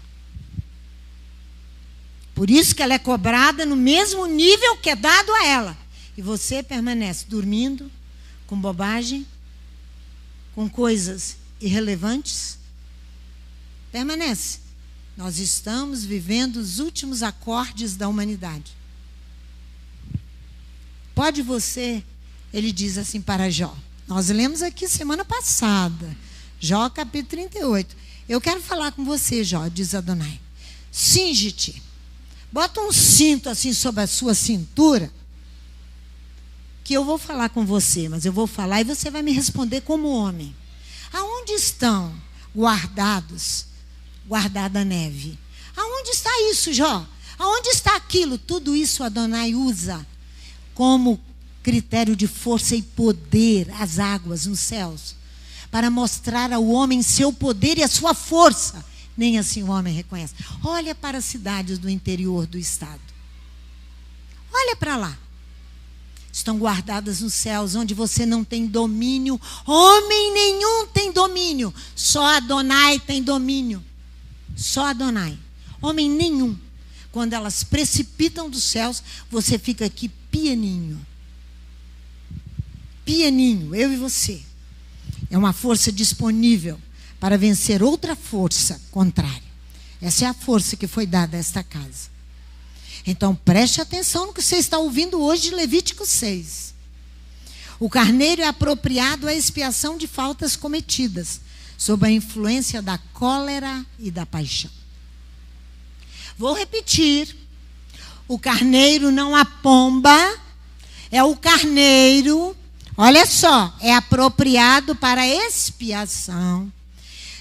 Por isso que ela é cobrada no mesmo nível que é dado a ela. E você permanece dormindo, com bobagem, com coisas irrelevantes. Permanece. Nós estamos vivendo os últimos acordes da humanidade. Pode você, ele diz assim para Jó. Nós lemos aqui semana passada, Jó capítulo 38. Eu quero falar com você, Jó, diz Adonai. Cinge-te. Bota um cinto assim sobre a sua cintura, que eu vou falar com você, mas eu vou falar e você vai me responder como homem. Aonde estão guardada a neve? Aonde está isso, Jó? Aonde está aquilo? Tudo isso Adonai usa como critério de força e poder, as águas nos céus, para mostrar ao homem seu poder e a sua força. Nem assim o homem reconhece. Olha para as cidades do interior do estado. Olha para lá. Estão guardadas nos céus, onde você não tem domínio. Homem nenhum tem domínio. Só Adonai tem domínio. Só Adonai. Homem nenhum. Quando elas precipitam dos céus, você fica aqui pianinho. Pianinho, eu e você. É uma força disponível para vencer outra força contrária. Essa é a força que foi dada a esta casa. Então, preste atenção no que você está ouvindo hoje de Levítico 6. O carneiro é apropriado à expiação de faltas cometidas, sob a influência da cólera e da paixão. Vou repetir. O carneiro, não a pomba, é o carneiro. Olha só, é apropriado para expiação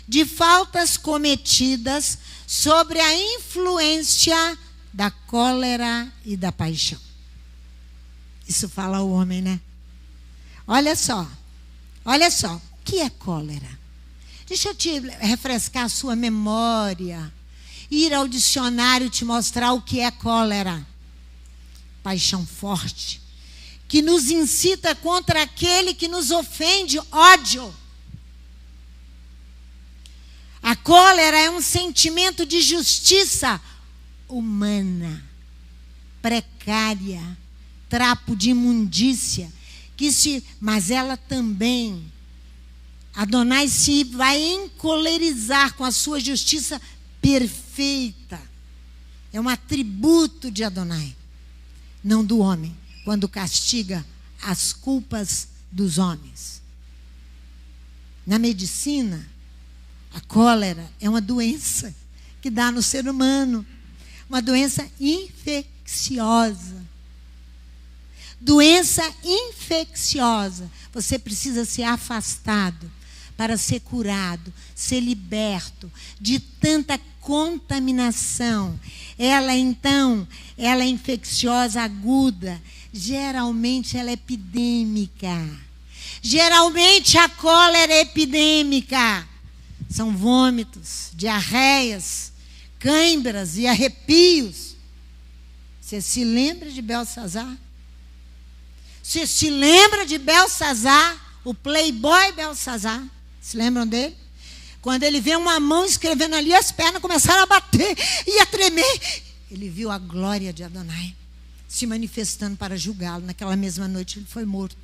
de faltas cometidas sobre a influência da cólera e da paixão. Isso fala o homem, né? Olha só. O que é cólera? Deixa eu te refrescar a sua memória. Ir ao dicionário te mostrar o que é cólera. Paixão forte, que nos incita contra aquele que nos ofende, ódio. A cólera é um sentimento de justiça humana, precária, trapo de imundícia, mas ela também, Adonai se vai encolerizar com a sua justiça perfeita. É um atributo de Adonai, não do homem, quando castiga as culpas dos homens. Na medicina, a cólera é uma doença que dá no ser humano, uma doença infecciosa. Doença infecciosa. Você precisa ser afastado para ser curado, ser liberto de tanta contaminação. Ela é infecciosa aguda. Geralmente ela é epidêmica. Geralmente a cólera é epidêmica. São vômitos, diarreias, cãibras e arrepios. Você se lembra de Belsazar? Você se lembra de Belsazar, o playboy Belsazar? Se lembram dele? Quando ele vê uma mão escrevendo ali, as pernas começaram a bater e a tremer. Ele viu a glória de Adonai se manifestando para julgá-lo. Naquela mesma noite ele foi morto.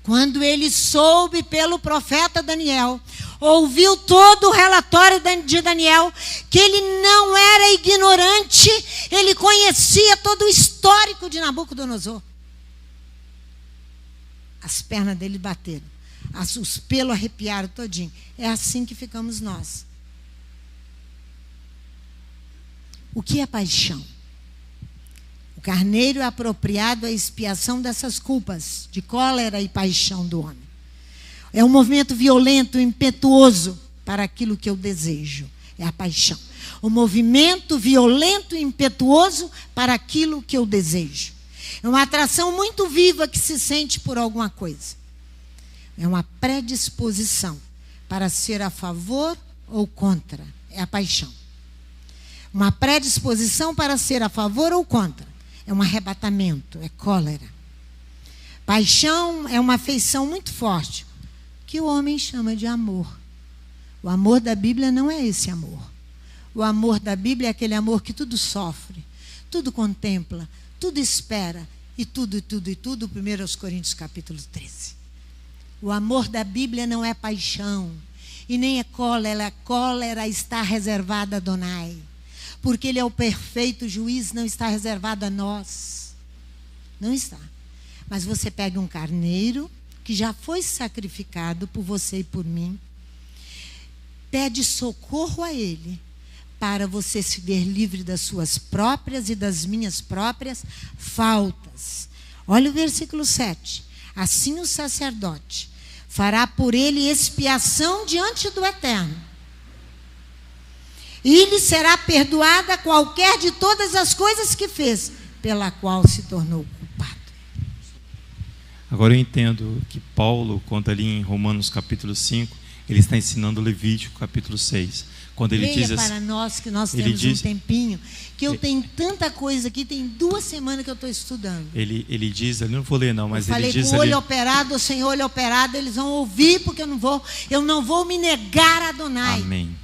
Quando ele soube pelo profeta Daniel, ouviu todo o relatório de Daniel, que ele não era ignorante, ele conhecia todo o histórico de Nabucodonosor. As pernas dele bateram, os pelos arrepiaram todinho. É assim que ficamos nós. O que é paixão? O carneiro é apropriado à expiação dessas culpas, de cólera e paixão do homem. É um movimento violento, impetuoso para aquilo que eu desejo. É a paixão. O movimento violento e impetuoso para aquilo que eu desejo. É uma atração muito viva que se sente por alguma coisa. É uma predisposição para ser a favor ou contra. É a paixão. Uma predisposição para ser a favor ou contra. É um arrebatamento, é cólera. Paixão é uma afeição muito forte, que o homem chama de amor. O amor da Bíblia não é esse amor. O amor da Bíblia é aquele amor que tudo sofre, tudo contempla, tudo espera, e tudo, 1 Coríntios capítulo 13. O amor da Bíblia não é paixão, e nem é cólera. Cólera está reservada a Adonai. Porque ele é o perfeito juiz, não está reservado a nós. Não está. Mas você pega um carneiro, que já foi sacrificado por você e por mim, pede socorro a ele, para você se ver livre das suas próprias e das minhas próprias faltas. Olha o versículo 7. Assim o sacerdote fará por ele expiação diante do Eterno. E lhe será perdoada qualquer de todas as coisas que fez, pela qual se tornou culpado. Agora eu entendo que Paulo, quando ali em Romanos capítulo 5, ele está ensinando Levítico capítulo 6. Quando ele diz assim, para nós, que nós temos um tempinho, que eu tenho tanta coisa aqui, tem 2 semanas que eu estou estudando. Ele diz, ali não vou ler não, mas ele diz com o olho operado, sem olho operado, eles vão ouvir, porque eu não vou me negar a Adonai. Amém.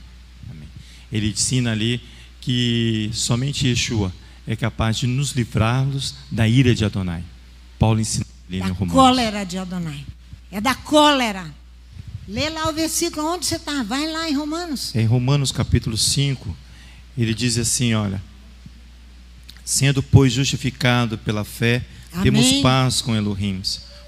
Ele ensina ali que somente Yeshua é capaz de nos livrá-los da ira de Adonai. Paulo ensina ali em Romanos. Da cólera de Adonai. É da cólera. Lê lá o versículo, onde você está? Vai lá em Romanos. Em Romanos capítulo 5, ele diz assim, olha: sendo, pois, justificado pela fé, amém, temos paz com Elohim,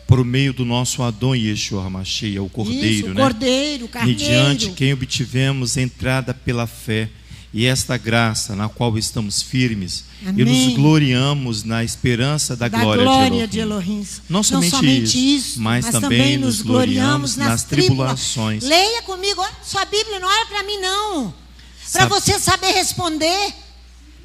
por meio do nosso Adon Yeshua HaMashiach, o Cordeiro, o Cordeiro, o Carneiro, mediante quem obtivemos entrada pela fé, e esta graça na qual estamos firmes, amém, e nos gloriamos na esperança da glória de Elohim. Não somente isso, mas também nos gloriamos nas tribulações. Leia comigo, olha sua Bíblia, não olha para mim não, para você saber responder.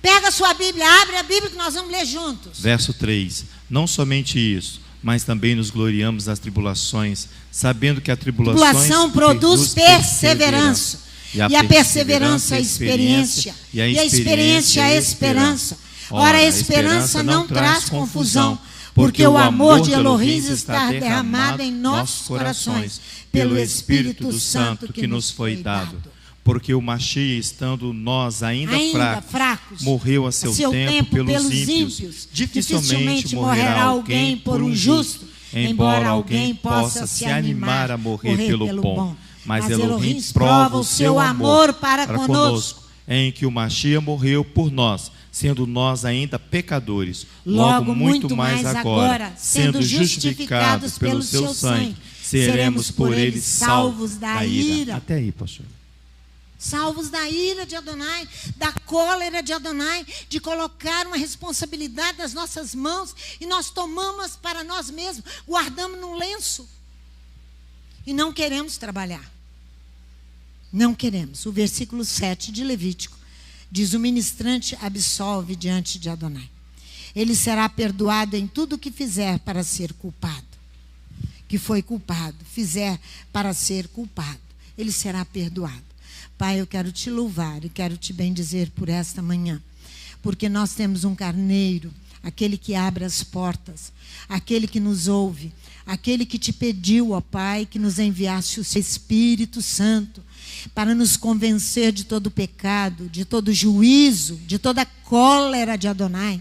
Pega a sua Bíblia, abre a Bíblia que nós vamos ler juntos. Verso 3, não somente isso, mas também nos gloriamos nas tribulações, sabendo que a tribulação produz perseverança. E a perseverança a experiência. E a experiência a esperança. Ora, a esperança não traz confusão, porque o amor de Elohim está derramado em nossos corações, pelo Espírito Santo que nos foi dado. porque o Mashiach, estando nós ainda fracos, morreu a seu tempo pelos ímpios. Dificilmente morrerá alguém por um justo, embora alguém possa se animar a morrer pelo bom. Mas Elohim prova o seu amor para conosco, em que o Mashiach morreu por nós, sendo nós ainda pecadores. Logo muito mais agora, sendo justificados pelo seu sangue, seremos por ele salvos da ira. Até aí, pastor. Salvos da ira de Adonai, da cólera de Adonai, de colocar uma responsabilidade nas nossas mãos e nós tomamos para nós mesmos, guardamos num lenço e não queremos trabalhar. Não queremos. O versículo 7 de Levítico diz: o ministrante absolve diante de Adonai. Ele será perdoado em tudo o que fizer para ser culpado. Que foi culpado, fizer para ser culpado, ele será perdoado. Pai, eu quero te louvar e quero te bendizer por esta manhã, porque nós temos um carneiro, aquele que abre as portas, aquele que nos ouve, aquele que te pediu, ó Pai, que nos enviasse o seu Espírito Santo, para nos convencer de todo pecado, de todo juízo, de toda cólera de Adonai,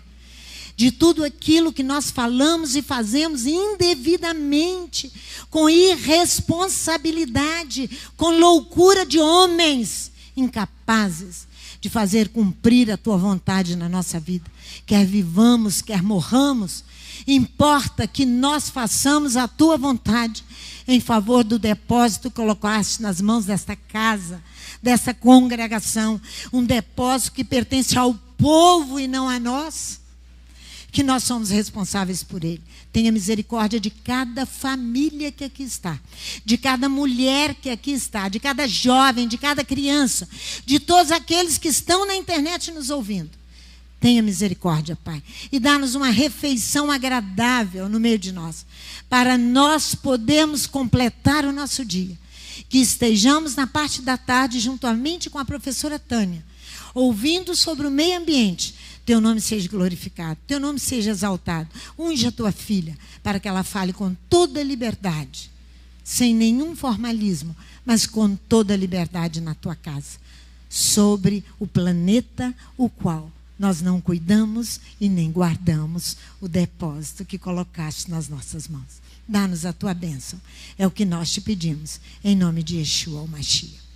de tudo aquilo que nós falamos e fazemos indevidamente, com irresponsabilidade, com loucura de homens incapazes de fazer cumprir a tua vontade na nossa vida. Quer vivamos, quer morramos, importa que nós façamos a tua vontade em favor do depósito que colocaste nas mãos desta casa, dessa congregação, um depósito que pertence ao povo e não a nós, que nós somos responsáveis por ele. Tenha misericórdia de cada família que aqui está, de cada mulher que aqui está, de cada jovem, de cada criança, de todos aqueles que estão na internet nos ouvindo. Tenha misericórdia, Pai, e dá-nos uma refeição agradável no meio de nós, para nós podermos completar o nosso dia. Que estejamos na parte da tarde, juntamente com a professora Tânia, ouvindo sobre o meio ambiente. Teu nome seja glorificado, teu nome seja exaltado. Unge a tua filha, para que ela fale com toda liberdade, sem nenhum formalismo, mas com toda liberdade na tua casa, sobre o planeta o qual nós não cuidamos e nem guardamos o depósito que colocaste nas nossas mãos. Dá-nos a tua bênção. É o que nós te pedimos, em nome de Yeshua, o Mashiach.